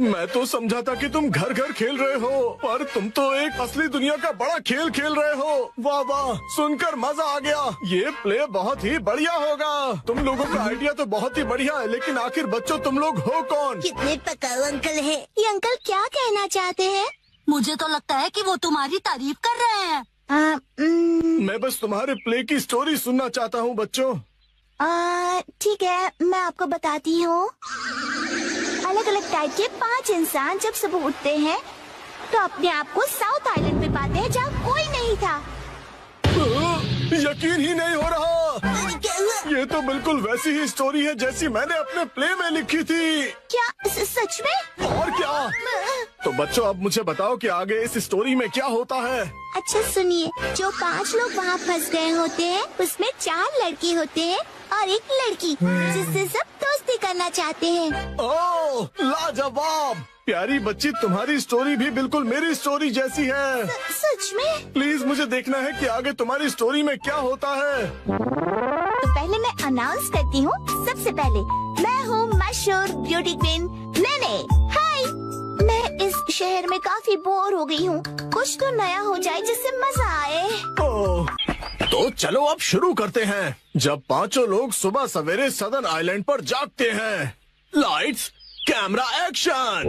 मैं तो समझा था कि तुम घर घर खेल रहे हो, पर तुम तो एक असली दुनिया का बड़ा खेल खेल रहे हो। वाह वाह, सुनकर मजा आ गया। ये प्ले बहुत ही बढ़िया होगा। तुम लोगों का आइडिया तो बहुत ही बढ़िया है, लेकिन आखिर बच्चों तुम लोग हो कौन? कितने पकाऊ अंकल है। ये अंकल क्या कहना चाहते हैं? मुझे तो लगता है कि वो तुम्हारी तारीफ कर रहे हैं। मैं बस तुम्हारे प्ले की स्टोरी सुनना चाहता हूँ बच्चों। ठीक है, मैं आपको बताती हूँ। अलग अलग टाइप के 5 इंसान जब सुबह उठते हैं तो अपने आप को साउथ आइलैंड पे पाते हैं जहाँ कोई नहीं था। यकीन ही नहीं हो रहा। ये तो बिल्कुल वैसी ही स्टोरी है जैसी मैंने अपने प्ले में लिखी थी। क्या सच में? और क्या? तो बच्चों, अब मुझे बताओ कि आगे इस स्टोरी में क्या होता है। अच्छा सुनिए, जो 5 लोग वहाँ फंस गए होते हैं उसमें 4 लड़के होते हैं और एक लड़की जिससे सब दोस्ती करना चाहते हैं। ओह, लाजवाब। प्यारी बच्ची, तुम्हारी स्टोरी भी बिल्कुल मेरी स्टोरी जैसी है। सच में? प्लीज मुझे देखना है कि आगे तुम्हारी स्टोरी में क्या होता है। तो पहले मैं अनाउंस करती हूँ। सबसे पहले मैं हूँ मशहूर ब्यूटी क्वीन नेने। हाय, मैं इस शहर में काफी बोर हो गई हूँ। कुछ तो नया हो जाए जिससे मजा आए। ओह, तो चलो अब शुरू करते हैं। जब 5 लोग सुबह सवेरे सदर्न आइलैंड पर जागते हैं। Lights, camera, action.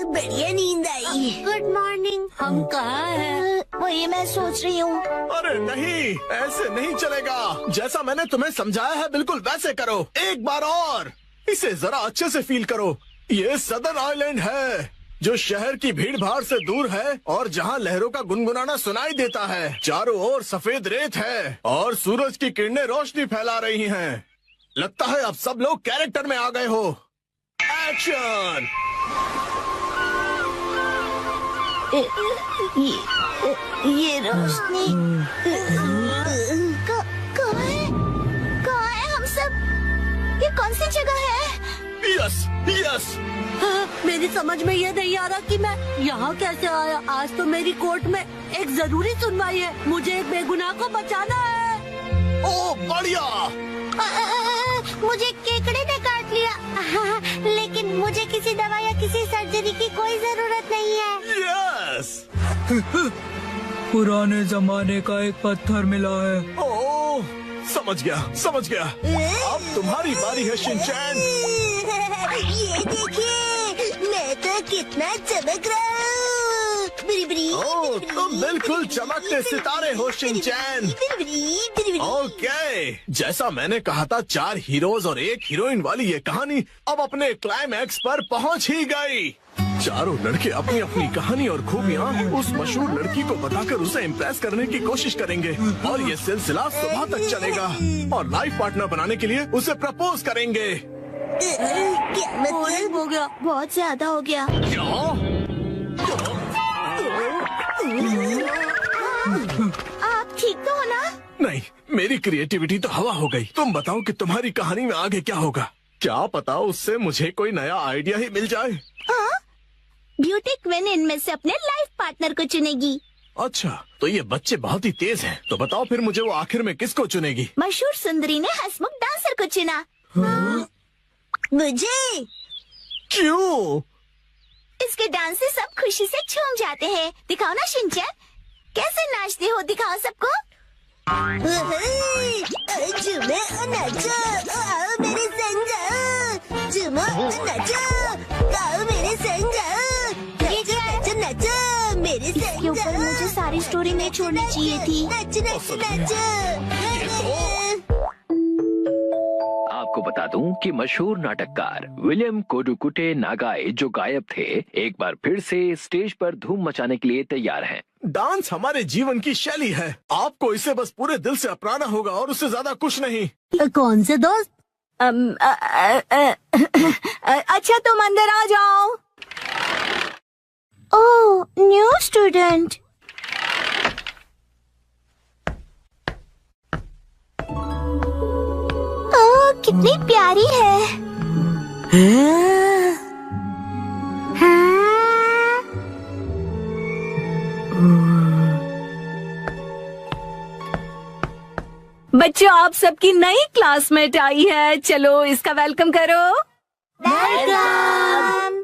बढ़िया नींद आई। Good morning. हम कहाँ हैं? वही मैं सोच रही हूँ। अरे नहीं, ऐसे नहीं चलेगा। जैसा मैंने तुम्हें समझाया है बिल्कुल वैसे करो। एक बार और। इसे जरा अच्छे से फील करो। ये सदर्न आइलैंड है जो शहर की भीड़ भाड़ से दूर है और जहाँ लहरों का गुनगुनाना सुनाई देता है। चारों ओर सफेद रेत है और सूरज की किरणें रोशनी फैला रही हैं। लगता है अब सब लोग कैरेक्टर में आ गए हो। एक्शन। ये रोशनी कहाँ है हम सब? ये कौन सी जगह है? Yes yes. मेरी समझ में ये नहीं आ रहा कि मैं यहाँ कैसे आया। आज तो मेरी कोर्ट में एक जरूरी सुनवाई है। मुझे एक बेगुनाह को बचाना है। ओ बढ़िया। मुझे केकड़े ने काट लिया लेकिन मुझे किसी दवा या किसी सर्जरी की कोई जरूरत नहीं है। यस। पुराने जमाने का एक पत्थर मिला है। ओह समझ गया। अब तुम्हारी बारी है शिनचैन। ये देखिए मैं तो कितना चमक रहा हूँ। ओह तुम बिल्कुल चमकते सितारे हो शिनचैन। ओके, जैसा मैंने कहा था 4 हीरोज और 1 हीरोइन वाली ये कहानी अब अपने क्लाइमैक्स पर पहुंच ही गई। चारों लड़के अपनी अपनी कहानी और खूबियाँ उस मशहूर लड़की को बताकर उसे इम्प्रेस करने की कोशिश करेंगे और ये सिलसिला सुबह तक चलेगा और लाइफ पार्टनर बनाने के लिए उसे प्रपोज करेंगे। क्या मतलब? हो गया, बहुत ज्यादा हो गया। आप ठीक तो हो ना? नहीं, मेरी क्रिएटिविटी तो हवा हो गई। तुम बताओ कि तुम्हारी कहानी में आगे क्या होगा? क्या पता उससे मुझे कोई नया आइडिया ही मिल जाए। ब्यूटी क्वीन इनमें से अपने लाइफ पार्टनर को चुनेगी। अच्छा, तो ये बच्चे बहुत ही तेज हैं। तो बताओ फिर मुझे वो आखिर में किसको चुनेगी? मशहूर सुंदरी ने हंसमुख डांसर को चुना। मुझे क्यों? इसके डांस से सब खुशी से झूम जाते हैं। दिखाओ ना शिनचैन, कैसे नाचते हो, दिखाओ सबको। झूमो और नाचो, आओ मेरे संग जाओ। झूमो और नाचो, आओ मेरे संग जाओ। नाचो नाचो मेरे संग जाओ। मुझे सारी स्टोरी नहीं छोड़नी चाहिए थी। नाचो नाचो नाचो। आपको बता दूं कि मशहूर नाटककार विलियम कोडुकुटे नागाई जो गायब थे, एक बार फिर से स्टेज पर धूम मचाने के लिए तैयार हैं। डांस हमारे जीवन की शैली है। आपको इसे बस पूरे दिल से अपनाना होगा और उससे ज्यादा कुछ नहीं। कौन से दोस्त? अच्छा तुम अंदर आ जाओ। ओह, न्यू स्टूडेंट। ओह, कितनी प्यारी है। बच्चों, आप सबकी नई क्लासमेट आई है। चलो इसका वेलकम करो। वेलकम।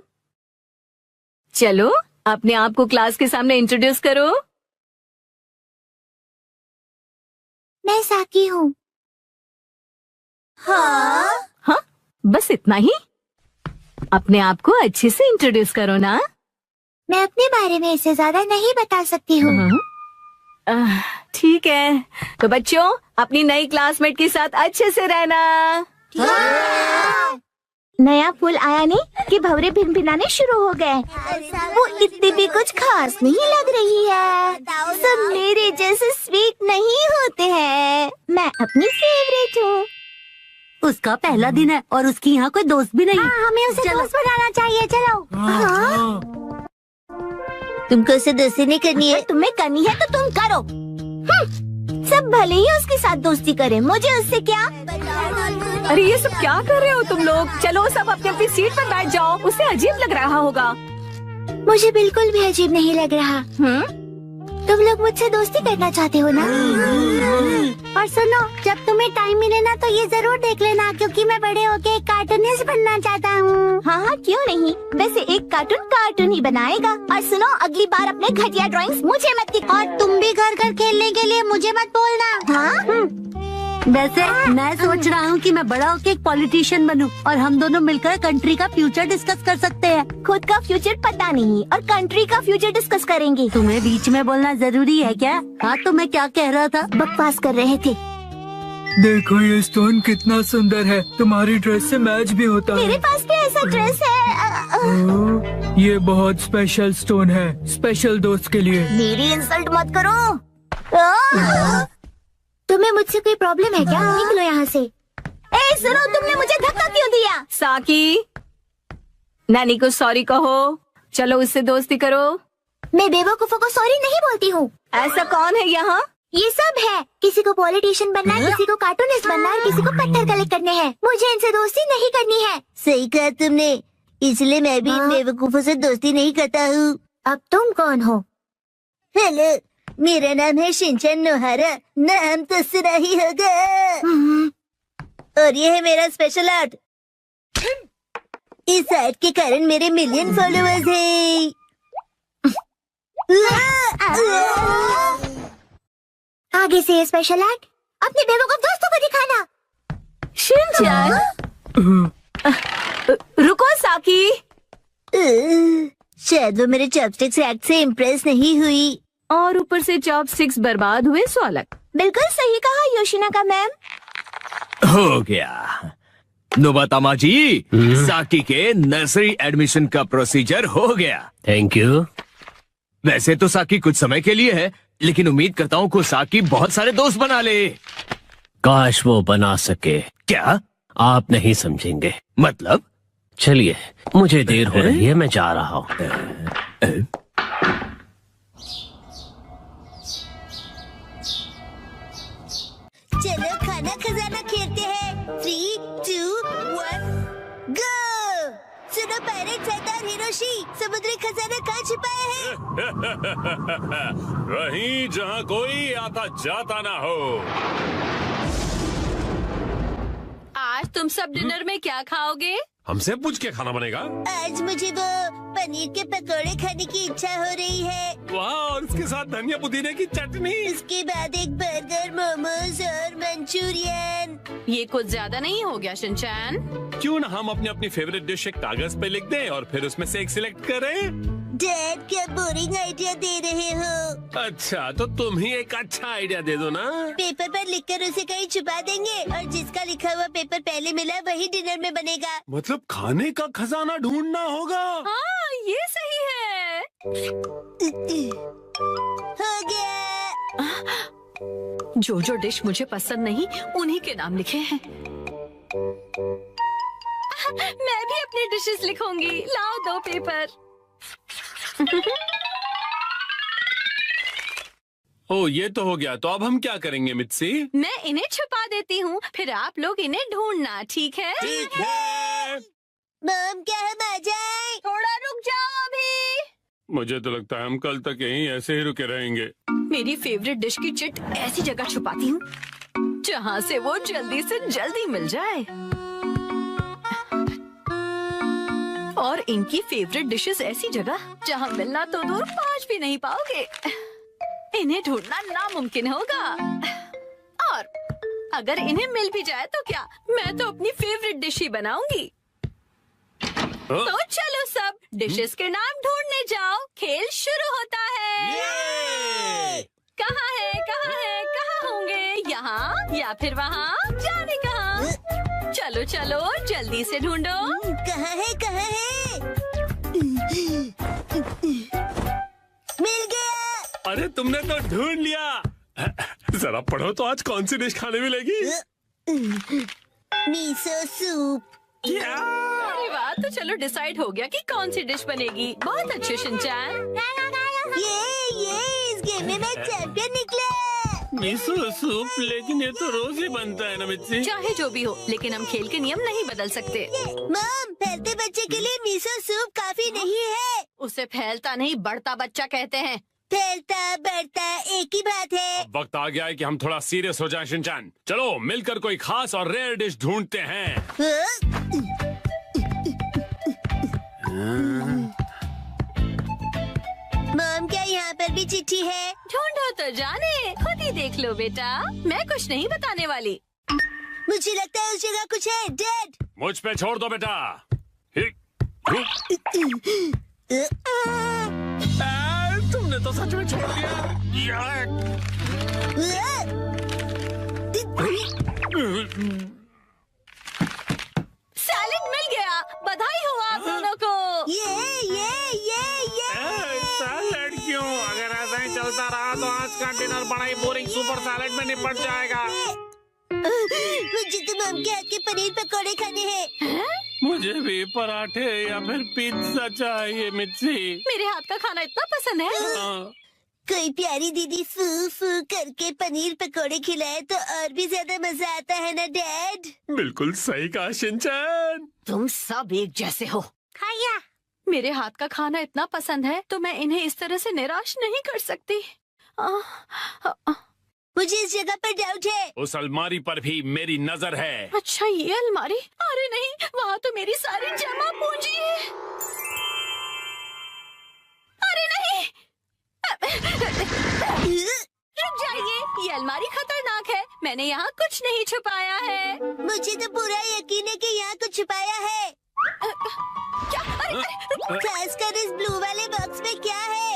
चलो अपने आप को क्लास के सामने इंट्रोड्यूस करो। मैं साकी हूँ। हाँ, बस इतना ही? अपने आप को अच्छे से इंट्रोड्यूस करो ना। मैं अपने बारे में इससे ज्यादा नहीं बता सकती हूँ। ठीक है, तो बच्चों अपनी नई क्लासमेट के साथ अच्छे से रहना। नया फूल आया नहीं कि भंवरे भिनभिनाने शुरू हो गए। वो इतनी भी कुछ खास नहीं लग रही है। सब मेरे जैसे स्वीट नहीं होते हैं। मैं अपनी फेवरेट हूँ। उसका पहला दिन है और उसकी यहाँ कोई दोस्त भी नहीं। हमें उसे दोस्त बनाना चाहिए। चलो। तुमको उसे दोस्ती नहीं करनी है? तुम्हें करनी है तो तुम करो। सब भले ही उसके साथ दोस्ती करें, मुझे उससे क्या। अरे ये सब क्या कर रहे हो तुम लोग? चलो सब अपनी अपनी सीट पर बैठ जाओ। उसे अजीब लग रहा होगा। मुझे बिल्कुल भी अजीब नहीं लग रहा। तुम लोग मुझसे दोस्ती करना चाहते हो ना? और सुनो, जब तुम्हें टाइम मिले ना तो ये जरूर देख लेना, क्योंकि मैं बड़े होके एक कार्टूनिस्ट बनना चाहता हूँ। हाँ, क्यों नहीं। वैसे एक कार्टून ही बनाएगा। और सुनो, अगली बार अपने घटिया ड्राइंग्स मुझे मत दिखाओ। और तुम भी घर घर खेलने के लिए मुझे मत बोलना। हाँ? वैसे मैं सोच रहा हूँ कि मैं बड़ा होके एक पॉलिटिशियन बनूं और हम दोनों मिलकर कंट्री का फ्यूचर डिस्कस कर सकते हैं। खुद का फ्यूचर पता नहीं और कंट्री का फ्यूचर डिस्कस करेंगे। तुम्हें बीच में बोलना जरूरी है क्या? हाँ, तो मैं क्या कह रहा था? बकवास कर रहे थे। देखो ये स्टोन कितना सुंदर है, तुम्हारी ड्रेस से मैच भी होता है। मेरे पास भी ऐसा ड्रेस है। ये बहुत स्पेशल स्टोन है, स्पेशल दोस्त के लिए। मेरी इंसल्ट मत करो। तुम्हें मुझसे कोई प्रॉब्लम है क्या? निकलो यहाँ से। ए सुनो, तुमने मुझे धक्का क्यों दिया? साकी, नानी को सॉरी कहो। चलो उससे दोस्ती करो। मैं बेवकूफों को सॉरी नहीं बोलती हूँ। ऐसा कौन है यहाँ? ये सब है। किसी को पॉलिटिशियन बनना है, किसी को कार्टूनिस्ट बनना है, किसी को पत्थर कलेक्ट करने हैं। मुझे इनसे दोस्ती नहीं करनी है। सही कहा तुमने, इसलिए मैं भी इन बेवकूफों से दोस्ती नहीं करता हूँ। अब तुम कौन हो? हेलो, मेरा नाम है शिनचैन नोहारा। नाम तो सुना ही होगा। और ये है मेरा स्पेशल आर्ट। इस आर्ट के कारण मेरे मिलियन फॉलोअर्स हैं। आगे से ये स्पेशल आर्ट अपने बेवकूफ दोस्तों को दिखाना। शिनचैन, रुको साकी। शायद वो मेरे चॉपस्टिक्स एक्ट से इम्प्रेस नहीं हुई। और ऊपर से चॉपस्टिक्स बर्बाद हुए सो अलग। बिल्कुल सही कहा योशिनाका मैम। हो गया। नोबातामा जी, साकी के नर्सरी एडमिशन का प्रोसीजर हो गया। Thank you. वैसे तो साकी कुछ समय के लिए है, लेकिन उम्मीद करता हूँ को साकी बहुत सारे दोस्त बना ले। काश वो बना सके। क्या? आप नहीं समझेंगे। मतलब? चलिए, मुझे देर हो रही है, मैं जा रहा हूँ। चलो खाना खजाना खेलते हैं। 3, 2, 1, गो। सुनो पायरेट सरदार हिरोशी, समुद्री खजाना कहाँ छुपाया है? वहीं जहाँ कोई आता जाता ना हो। आज तुम सब डिनर में क्या खाओगे? हमसे पूछ के खाना बनेगा। आज मुझे वो पनीर के पकोड़े खाने की इच्छा हो रही है। वाह, और उसके साथ धनिया पुदीने की चटनी। उसके बाद एक बर्गर, मोमोज और मंचूरियन। ये कुछ ज्यादा नहीं हो गया शिनचैन? क्यों ना हम अपनी अपनी फेवरेट डिश एक कागज पे लिख दें और फिर उसमें से एक सिलेक्ट करें। डैड, क्या बोरिंग आइडिया दे रहे हो? अच्छा, तो तुम ही एक अच्छा आइडिया दे दो ना। पेपर पर लिखकर उसे कहीं छुपा देंगे और जिसका लिखा हुआ पेपर पहले मिला वही डिनर में बनेगा। मतलब खाने का खजाना ढूंढना होगा। हाँ, ये सही है। हो गया। जो जो डिश मुझे पसंद नहीं, उन्हीं के नाम लिखे हैं। मैं भी अपनी डिशेस लिखूंगी। लाओ 2 पेपर। ओ, ये तो हो गया। तो अब हम क्या करेंगे मित्सी? मैं इन्हें छुपा देती हूँ, फिर आप लोग इन्हें ढूंढना। ठीक है? ठीक है। मॉम, क्या हम आ जाएं? थोड़ा रुक जाओ अभी। मुझे तो लगता है हम कल तक यहीं ऐसे ही रुके रहेंगे। मेरी फेवरेट डिश की चिट ऐसी जगह छुपाती हूँ जहाँ से वो जल्दी से जल्दी मिल जाए। और इनकी फेवरेट डिशेस ऐसी जगह जहाँ मिलना तो दूर पहुँच भी नहीं पाओगे। इन्हें ढूंढना नामुमकिन होगा। और अगर इन्हें मिल भी जाए तो क्या, मैं तो अपनी फेवरेट डिश ही बनाऊंगी। तो चलो सब डिशेस के नाम ढूंढने जाओ। खेल शुरू होता है। कहाँ है, कहाँ है, कहाँ होंगे? यहाँ या फिर वहाँ? जाने कहाँ? चलो चलो जल्दी से ढूंढो। कहाँ है, कहाँ है? मिल गया। अरे तुमने तो ढूंढ लिया। जरा पढ़ो तो आज कौन सी डिश खाने मिलेगी? Miso soup. अरे वाह, तो चलो डिसाइड हो गया कि कौन सी डिश बनेगी। बहुत अच्छे शिनचैन। ये इस गेम में मैं चैंपियन निकला। मिसो सूप, लेकिन ये तो रोज ही बनता है ना मित्सी। चाहे जो भी हो, लेकिन हम खेल के नियम नहीं बदल सकते। मॉम, फैलते बच्चे के लिए मिसो सूप काफी नहीं है। उसे फैलता नहीं, बढ़ता बच्चा कहते हैं। फैलता बढ़ता एक ही बात है। अब वक्त आ गया है कि हम थोड़ा सीरियस हो जाएं शिनचैन। चलो मिलकर कोई खास और रेयर डिश ढूंढते हैं। मॉम, क्या यहाँ पर भी चिट्ठी है? ढूंढो तो जाने, खुद ही देख लो बेटा। मैं कुछ नहीं बताने वाली। मुझे लगता है उस जगह कुछ है। डैड, मुझ पे छोड़ दो बेटा। तुमने तो सच में छोड़ दिया। सैलेड मिल गया। बधाई हो आप दोनों को। ये सैलेड क्यों? अगर ऐसा ही चलता रहा तो आज का डिनर बड़ा ही बोरिंग सुपर सैलेड में निपट जाएगा। मुझे तो मम के हाथ के पनीर पकौड़े खाने हैं। मुझे भी पराठे या फिर पिज्जा चाहिए मिर्ची। मेरे हाथ का खाना इतना पसंद है। कोई प्यारी दीदी फू फू करके पनीर पकौड़े खिलाए तो और भी ज्यादा मजा आता है ना डैड? बिल्कुल सही कहा शिनचैन। तुम सब एक जैसे हो। खाया। मेरे हाथ का खाना इतना पसंद है तो मैं इन्हें इस तरह से निराश नहीं कर सकती। मुझे इस जगह पर डाउट है। उस अलमारी पर भी मेरी नजर है। अच्छा ये अलमारी? अरे नहीं, वहाँ तो मेरी सारी जमा पूंजी है। अरे नहीं, रुक जाइए, ये अलमारी खतरनाक है। मैंने यहाँ कुछ नहीं छुपाया है। मुझे तो पूरा यकीन है कि यहाँ कुछ छुपाया है। क्या? अरे खासकर इस ब्लू वाले बॉक्स में क्या है?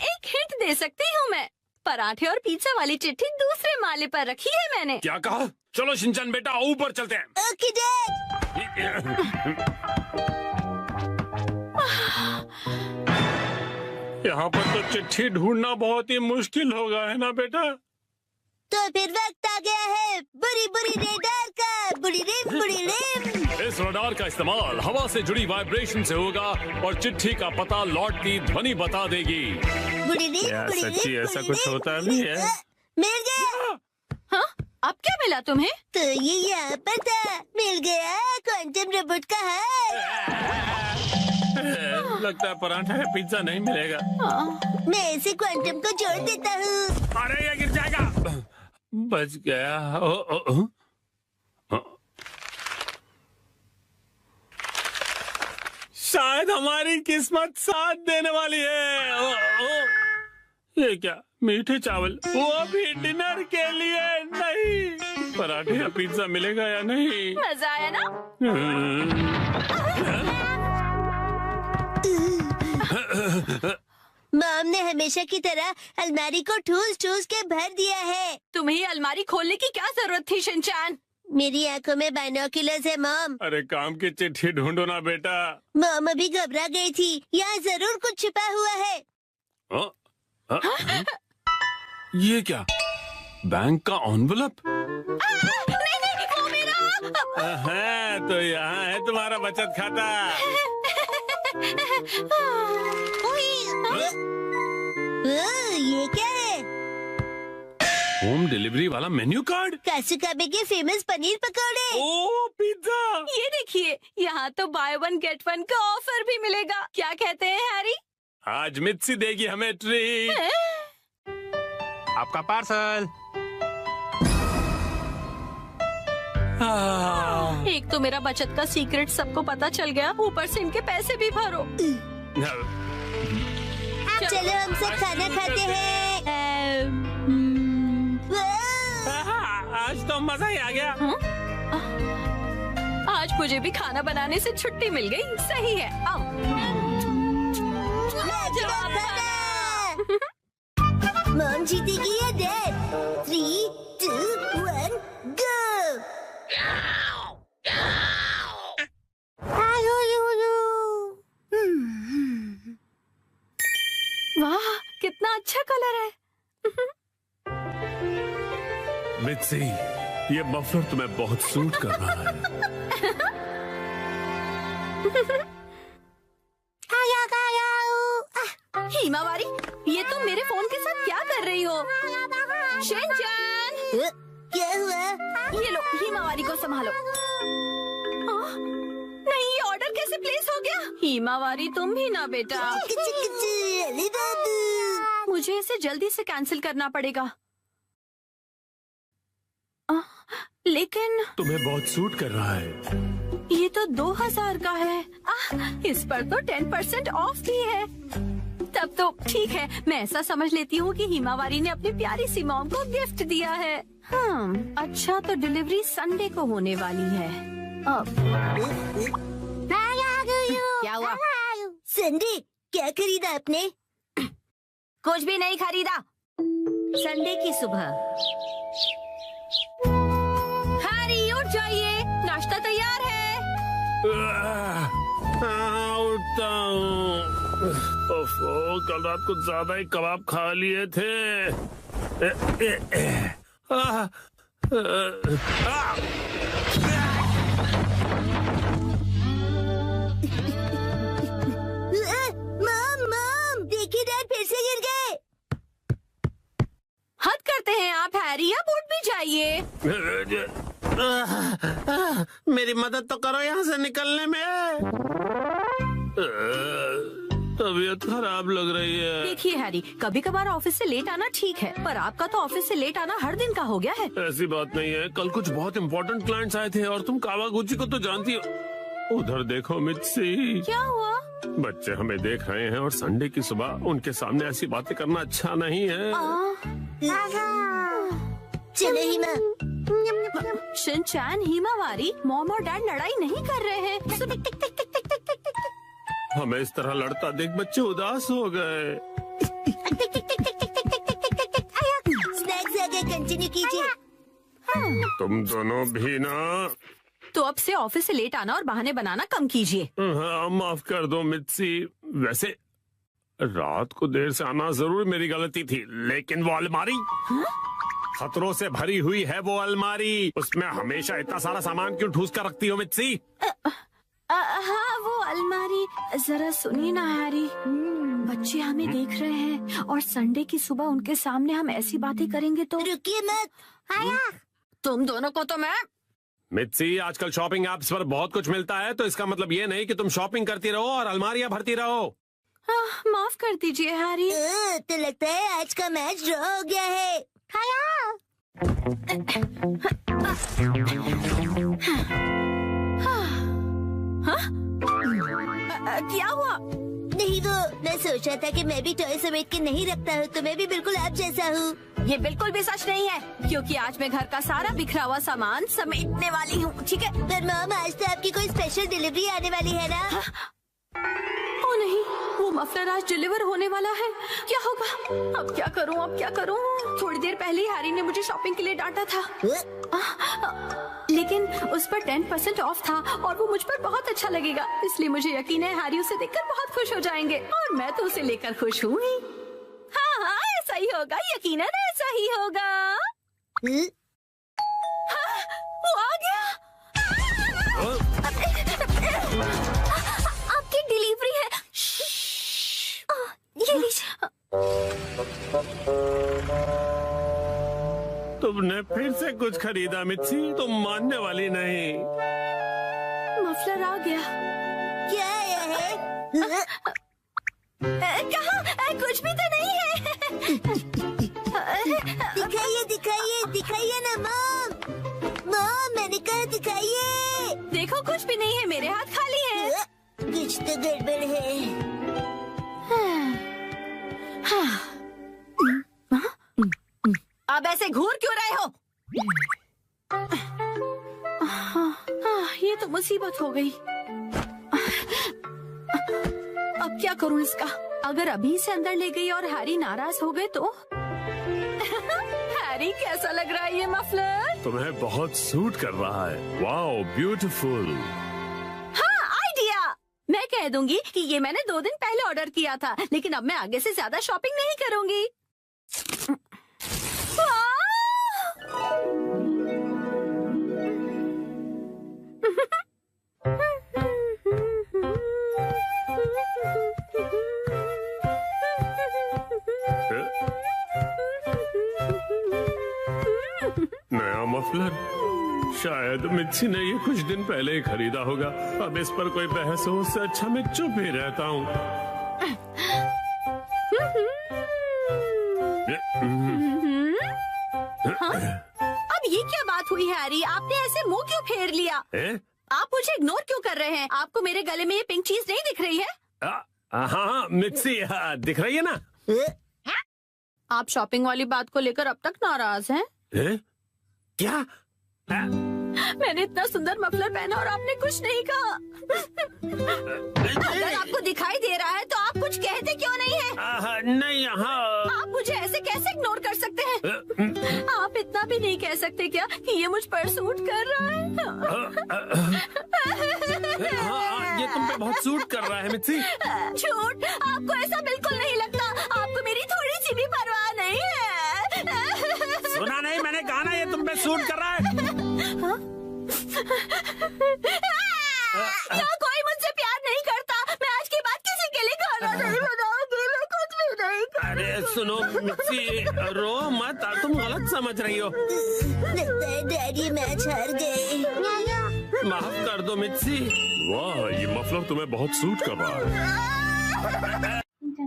एक हिंट दे सकती हूँ मैं। पराठे और पिज्जा वाली चिट्ठी दूसरे माले पर रखी है मैंने। क्या कहा? चलो शिनचैन बेटा ऊपर चलते हैं। Okay dad. यहाँ पर तो चिट्ठी ढूंढना बहुत ही मुश्किल होगा, है ना बेटा? तो फिर वक्त आ गया है बुरी बुरी रेडार का। बुरी रिम। इस रडार का इस्तेमाल हवा से जुड़ी वाइब्रेशन से होगा और चिट्ठी का पता लौटती ध्वनि बता देगी। बुरी रिम। क्या सच्ची ऐसा कुछ होता भी है? मिल गया। हाँ? अब क्या मिला तुम्हें? तो ये यहाँ पर था। मिल गया क्वांटम रोबोट का हार। लगता है पराठा या पिज्जा नहीं मिलेगा। मैं इसे क्वांटम को जोड़ देता हूँ। अरे ये गिर जाएगा। बच गया। शायद हमारी किस्मत साथ देने वाली है। ये क्या? मीठे चावल, वो भी डिनर के लिए नहीं। पराठे या पिज्जा मिलेगा या नहीं? मजा आया ना? मॉम ने हमेशा की तरह अलमारी को ठूस के भर दिया है। तुम्हें अलमारी खोलने की क्या जरूरत थी शिनचैन? मेरी आंखों में बाइनोक्यूलर्स है मॉम। अरे काम की चिट्ठी ढूंढो ना बेटा। मॉम अभी घबरा गई थी। यहाँ जरूर कुछ छिपा हुआ है। ये क्या? बैंक का एनवेलप? नहीं, वो मेरा। हाँ, तो यहाँ है तुम्हारा बचत खाता। ये क्या है? होम डिलीवरी वाला मेन्यू कार्ड। कासुकाबे के फेमस पनीर पकौड़े। ओ पिज्जा। ये देखिए, यहाँ तो बाय वन गेट वन का ऑफर भी मिलेगा। क्या कहते हैं हैरी? आज मित्सी देगी हमें ट्रीट। आपका पार्सल। एक तो मेरा बचत का सीक्रेट सबको पता चल गया, ऊपर से इनके पैसे भी भरो। चलो हम सब खाना खाते हैं। आज तो मजा ही आ गया। आज मुझे भी खाना बनाने से छुट्टी मिल गई। सही है। आओ। मॉम जीतेगी या डैड? 3, 2, 1, गो! वाह, कितना अच्छा कलर है। मित्सी, ये मफलर तुम्हें बहुत सूट कर रहा है। हिमावारी, ये तुम मेरे फोन के साथ क्या कर रही हो? शिनचैन! क्या हुआ? ये लो, हिमावारी को संभालो। नहीं, ये ऑर्डर कैसे प्लेस हो गया? हिमावारी तुम भी ना बेटा। मुझे इसे जल्दी से कैंसिल करना पड़ेगा। लेकिन तुम्हें बहुत सूट कर रहा है। ये तो 2000 का है। इस पर तो 10% ऑफ भी है। तब तो ठीक है, मैं ऐसा समझ लेती हूँ कि हिमावारी ने अपनी प्यारी सी मॉम को गिफ्ट दिया है। अच्छा, तो डिलीवरी संडे को होने वाली है। क्या हुआ? संडे क्या खरीदा आपने? कुछ भी नहीं खरीदा। संडे की सुबह नाश्ता तैयार है। उठता हूँ। ओफो, कल रात को ज्यादा ही कबाब खा लिए थे। मम, देखिए डैड फिर से गिर गए। हद करते हैं आप हैरी, अब उठ भी जाइए। मेरी मदद तो करो यहाँ से निकलने में। तबीयत खराब लग रही है। देखिए हैरी, कभी कभार ऑफिस से लेट आना ठीक है, पर आपका तो ऑफिस से लेट आना हर दिन का हो गया है। ऐसी बात नहीं है, कल कुछ बहुत इम्पोर्टेंट क्लाइंट्स आए थे और तुम कावागुची को तो जानती हो। उधर देखो मित्सी। क्या हुआ? बच्चे हमें देख रहे हैं और संडे की सुबह उनके सामने ऐसी बातें करना अच्छा नहीं है। चलो हिमा। शिनचैन, हिमावारी, मॉम और डैड लड़ाई नहीं कर रहे हैं। हमें इस तरह लड़ता देख बच्चे उदास हो गए। स्नैक्स आगे कंटिन्यू कीजिए। तुम दोनों भी ना। तो अब से ऑफिस से लेट आना और बहाने बनाना कम कीजिए। हाँ, माफ कर दो मित्सी। वैसे रात को देर से आना जरूर मेरी गलती थी, लेकिन वो अलमारी खतरों से भरी हुई है। वो अलमारी, उसमें हमेशा इतना सारा सामान क्यों ठूस कर रखती हो मित्सी? हाँ, वो अलमारी। जरा सुनिए ना हैरी, बच्चे हमें देख रहे हैं और संडे की सुबह उनके सामने हम ऐसी बातें करेंगे तो। रुकिए मत। तुम दोनों को तो मैं। मित्सी, आजकल शॉपिंग ऐप्स पर बहुत कुछ मिलता है, तो इसका मतलब ये नहीं कि तुम शॉपिंग करती रहो और अलमारियां भरती रहो। माफ कर दीजिए हैरी। तो लगता है आज का मैच ड्रॉ हो गया है। क्या हुआ? नहीं, वो मैं सोच रहा था कि मैं भी टॉय समेट के नहीं रखता हूँ, तो मैं भी बिल्कुल आप जैसा हूँ। ये बिल्कुल भी सच नहीं है, क्योंकि आज मैं घर का सारा बिखरा हुआ सामान समेटने वाली हूँ, ठीक है? पर मॉम, आज तो आपकी कोई स्पेशल डिलीवरी आने वाली है ना? ओ नहीं, वो मफलर आज डिलीवर होने वाला है। क्या होगा? अब क्या करूँ, अब क्या करूँ? थोड़ी देर पहले ही हैरी ने मुझे शॉपिंग के लिए डांटा था, लेकिन उस पर 10% ऑफ था और वो मुझ पर बहुत अच्छा लगेगा, इसलिए मुझे यकीन है हैरी उसे देखकर बहुत खुश हो जाएंगे और मैं तो उसे लेकर खुश हूँ ही। हाँ हाँ, ऐसा ही होगा, यकीनन ऐसा ही होगा। हाँ, वो आ गया। आपकी डिलीवरी है। ये लीजिए। तुमने फिर से कुछ खरीदा मित्सी, तुम मानने वाली नहीं। मफलर आ गया। क्या आया है? कहाँ? कुछ भी तो नहीं है। दिखाइए दिखाइए दिखाइए ना मॉम। मॉम, मैंने कहा दिखाइए। देखो, कुछ भी नहीं है, मेरे हाथ खाली है। कुछ तो गड़बड़ है। अब ऐसे घूर क्यों रहे हो? ये तो मुसीबत हो गई। अब क्या करूं इसका? अगर अभी से अंदर ले गई और हैरी नाराज हो गए तो? हैरी, कैसा लग रहा है ये मफलर? तुम्हें बहुत सूट कर रहा है। Wow, beautiful. हाँ, आइडिया। मैं कह दूंगी कि ये मैंने 2 दिन पहले ऑर्डर किया था, लेकिन अब मैं आगे से ज्यादा शॉपिंग नहीं करूंगी। नया मफलर, शायद मित्सी ने ये कुछ दिन पहले ही खरीदा होगा। अब इस पर कोई बहस हो, उससे अच्छा मैं चुप ही रहता हूँ। अब ये क्या बात हुई हैरी? आपने ऐसे मुंह क्यों फेर लिया? आप मुझे इग्नोर क्यों कर रहे हैं? आपको मेरे गले में ये पिंक चीज नहीं दिख रही है? हाँ मित्सी, दिख रही है ना? आप शॉपिंग वाली बात को लेकर अब तक नाराज हैं? क्या? मैंने इतना सुंदर मफलर पहना और आपने कुछ नहीं कहा। अगर आपको दिखाई दे रहा है तो आप कुछ कहते क्यों नहीं है? नहीं, हाँ। आप मुझे ऐसे कैसे इग्नोर कर सकते हैं? आप इतना भी नहीं कह सकते क्या कि ये मुझ पर सूट कर रहा है? हाँ, ये तुम पे बहुत सूट कर रहा है मित्सी। झूठ, आपको ऐसा बिल्कुल नहीं लगता। आपको मेरी थोड़ी सी भी परवाह नहीं है। सुना नहीं, मैंने कहा ना ये तुम पे सूट कर रहा है। क्या कोई मुझसे प्यार नहीं करता? मैं आज के बाद किसी के लिए खाना नहीं बनाऊंगी, मैं कुछ भी नहीं करूंगी। अरे सुनो मित्सी, रो मत, तुम गलत समझ रही हो। लगता है डैडी मैच हार गए। माफ कर दो मित्सी। वाह, ये मफलर तुम्हें बहुत सूट कर रहा है। Xin chào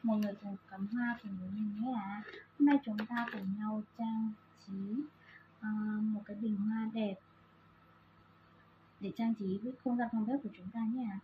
mọi người cùng cắm hoa cùng với mình nhé ạ. Hôm nay chúng ta cùng nhau trang trí một cái bình hoa đẹp để trang trí với không gian phòng bếp của chúng ta nhé ạ.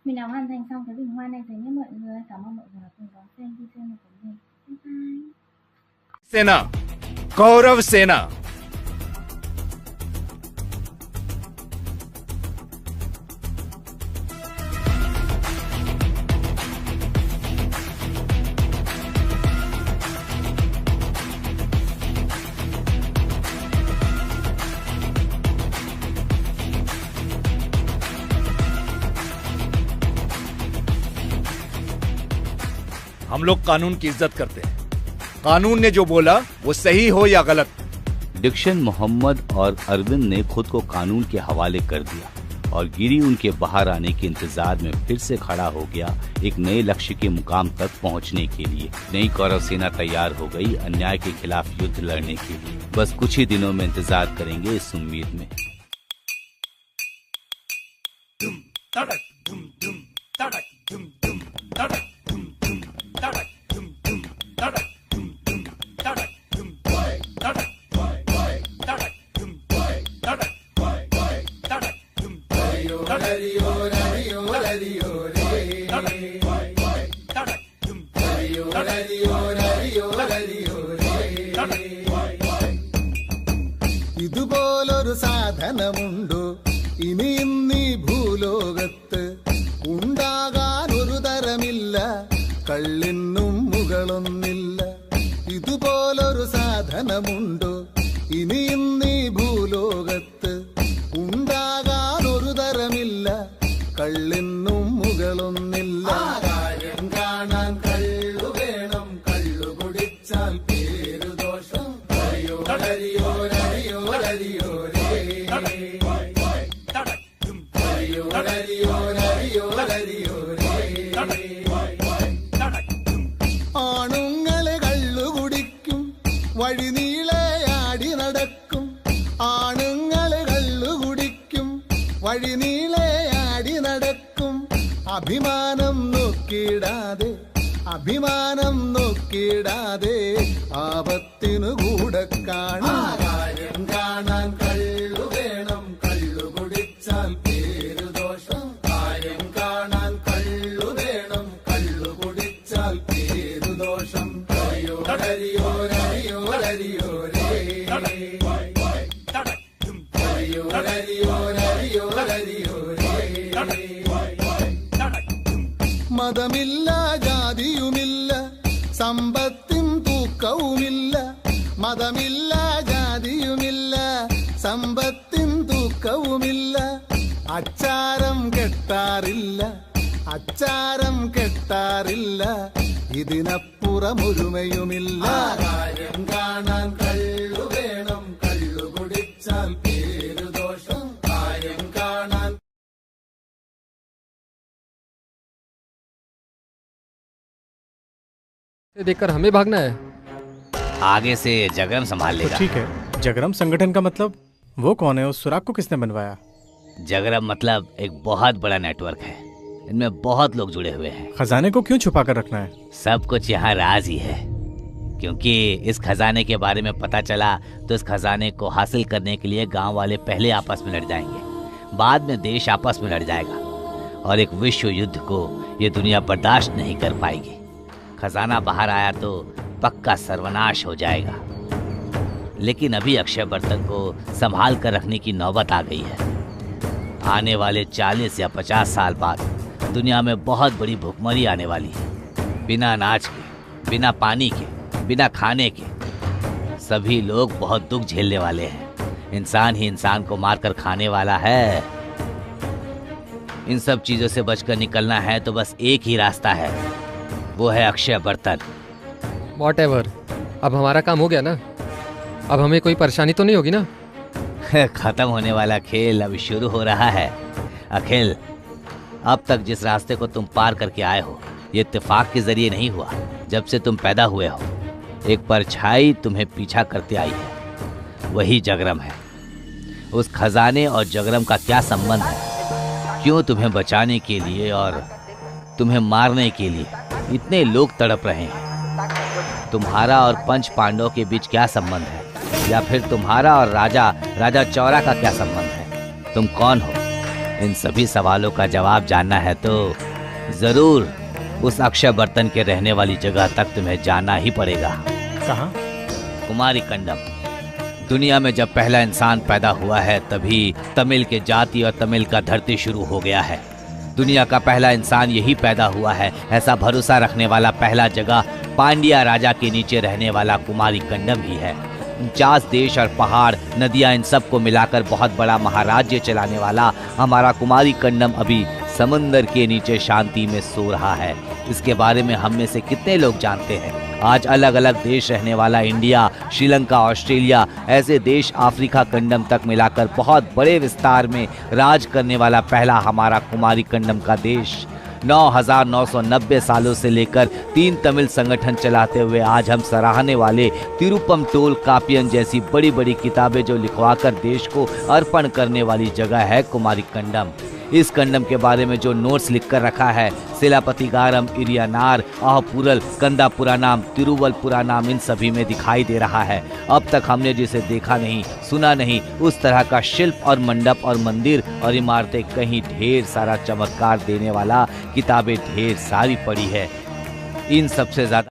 Mình đã hoàn thành xong cái bình hoa này rồi nhé mọi người. Cảm ơn mọi người đã cùng đón xem video này của mình. Bye bye. सेना, कौरव सेना। हम लोग कानून की इज्जत करते हैं। कानून ने जो बोला वो सही हो या गलत। डिक्शन मोहम्मद और अरविंद ने खुद को कानून के हवाले कर दिया और गिरी उनके बाहर आने के इंतजार में फिर से खड़ा हो गया एक नए लक्ष्य के मुकाम तक पहुंचने के लिए। नई कौरव सेना तैयार हो गई अन्याय के खिलाफ युद्ध लड़ने के लिए। बस कुछ ही दिनों में इंतजार करेंगे इस उम्मीद में। ഇതുപോലൊരു സാധനമുണ്ടോ ഇനി ഇന്നീ ഭൂലോകത്ത് ഉണ്ടാകാൻ ഒരു തരമില്ല കള്ളിനും മുകളൊന്നില്ല ഇതുപോലൊരു സാധനമുണ്ടോ ഇനി ഇന്നീ ഭൂലോകത്ത് ഉണ്ടാകാൻ ഒരു തരമില്ല കള്ളിനും മുകളൊന്നില്ല കാര്യം കാണാൻ കള്ളു വേണം കള്ളു കുടിച്ചാൽ പേരു ദോഷം ഹരിയോ ഹരിയോ ഹരിയോ ഹരിയോ ഹരിയോ ഹരിയോ ഹരിയോ ഹരിയോ ആണുങ്ങളെ കള്ളു കുടിക്കും വഴിനീളെ ആടി നടക്കും ആണുങ്ങളെ കള്ളു കുടിക്കും വഴിനീളെ ആടി നടക്കും അഭിമാനം നോക്കിടാതെ അഭിമാനം നോക്കിടാതെ ആപത്തിനു കൂടെ കാര്യം കാണാൻ കള്ളു വേണം കള്ളു കുടിച്ചാൽ പേരു ദോഷം കാര്യം കാണാൻ കള്ളു വേണം കള്ളു കുടിച്ചാൽ പേരു ദോഷം ഹരിയോ ഹരിയോ ഹരിയോ ഹരിയോ ഹരിയോ ഹരിയോ ഹരിയോ ഹരിയോ മതമില്ല ജാതിയുമില്ല സമ്പത്തിൻ തൂക്കവുമില്ല മതമില്ല ജാതിയുമില്ല സമ്പത്തിൻ തൂക്കവുമില്ല അച്ചാരം കെട്ടാറില്ല അച്ചാരം കെട്ടാറില്ല ഇതിനപ്പുറം ഒരുമയുമില്ല കാര്യം കാണാൻ കള്ളു വേണം കള്ളു കുടിച്ചാൽ പേരു ദോഷം കാര്യം കാണാൻ देखकर हमें भागना है। आगे से जगरम संभाल लेगा। ठीक है, जगरम संगठन का मतलब वो कौन है? उस सुराग को किसने बनवाया? जगरम मतलब एक बहुत बड़ा नेटवर्क है, इनमें बहुत लोग जुड़े हुए हैं। खजाने को क्यों छुपा कर रखना है? सब कुछ यहाँ राज ही है, क्योंकि इस खजाने के बारे में पता चला तो इस खजाने को हासिल करने के लिए गांव वाले पहले आपस में लड़ जाएंगे, बाद में देश आपस में लड़ जाएगा और एक विश्व युद्ध को ये दुनिया बर्दाश्त नहीं कर पाएगी। खजाना बाहर आया तो पक्का सर्वनाश हो जाएगा। लेकिन अभी अक्षय बर्तन को संभाल कर रखने की नौबत आ गई है। आने वाले 40 या 50 साल बाद दुनिया में बहुत बड़ी भुखमरी आने वाली है। बिना अनाज के, बिना पानी के, बिना खाने के सभी लोग बहुत दुख झेलने वाले हैं। इंसान ही इंसान को मारकर खाने वाला है। इन सब चीजों से बचकर निकलना है तो बस एक ही रास्ता है, वो है अक्षय बर्तन। Whatever, अब हमारा काम हो गया ना, अब हमें कोई परेशानी तो नहीं होगी ना? खत्म होने वाला खेल अब शुरू हो रहा है। अखिल, अब तक जिस रास्ते को तुम पार करके आए हो ये इत्तेफाक के जरिए नहीं हुआ। जब से तुम पैदा हुए हो एक परछाई तुम्हें पीछा करते आई है, वही जगरम है। उस खजाने और जगरम का क्या संबंध है? क्यों तुम्हें बचाने के लिए और तुम्हें मारने के लिए इतने लोग तड़प रहे हैं? तुम्हारा और पंच पांडवों के बीच क्या संबंध है? या फिर तुम्हारा और राजा चौरा का क्या संबंध है? तुम कौन हो? इन सभी सवालों का जवाब जानना है तो जरूर उस अक्षय बर्तन के रहने वाली जगह तक तुम्हें जाना ही पड़ेगा। कहाँ? कुमारी कंडम। दुनिया में जब पहला इंसान पैदा हुआ है तभी तमिल के जाति और तमिल का धरती शुरू हो गया है। दुनिया का पहला इंसान यही पैदा हुआ है, ऐसा भरोसा रखने वाला पहला जगह पांड्या राजा के नीचे रहने वाला कुमारी कंडम ही है। 49 देश और पहाड़, नदियां, इन सबको मिलाकर बहुत बड़ा महाराज्य चलाने वाला हमारा कुमारी कंडम अभी समंदर के नीचे शांति में सो रहा है। इसके बारे में हम में से कितने लोग जानते हैं? आज अलग अलग देश रहने वाला इंडिया, श्रीलंका, ऑस्ट्रेलिया, ऐसे देश अफ्रीका कंडम तक मिलाकर बहुत बड़े विस्तार में राज करने वाला पहला हमारा कुमारी कंडम का देश 9,990 सालों से लेकर 3 तमिल संगठन चलाते हुए आज हम सराहने वाले तिरुपम टोल कापियन जैसी बड़ी बड़ी किताबें जो लिखवाकर देश को अर्पण करने वाली जगह है कुमारी कंडम। इस कंडम के बारे में जो नोट्स लिखकर रखा है सिलापतिगारम, इरियानार, आहपुरल, कंदा पुरानाम, तिरुवल पुरानाम, इन सभी में दिखाई दे रहा है। अब तक हमने जिसे देखा नहीं, सुना नहीं, उस तरह का शिल्प और मंडप और मंदिर और इमारतें कहीं ढेर सारा चमत्कार देने वाला किताबें ढेर सारी पड़ी है। इन सबसे ज्यादा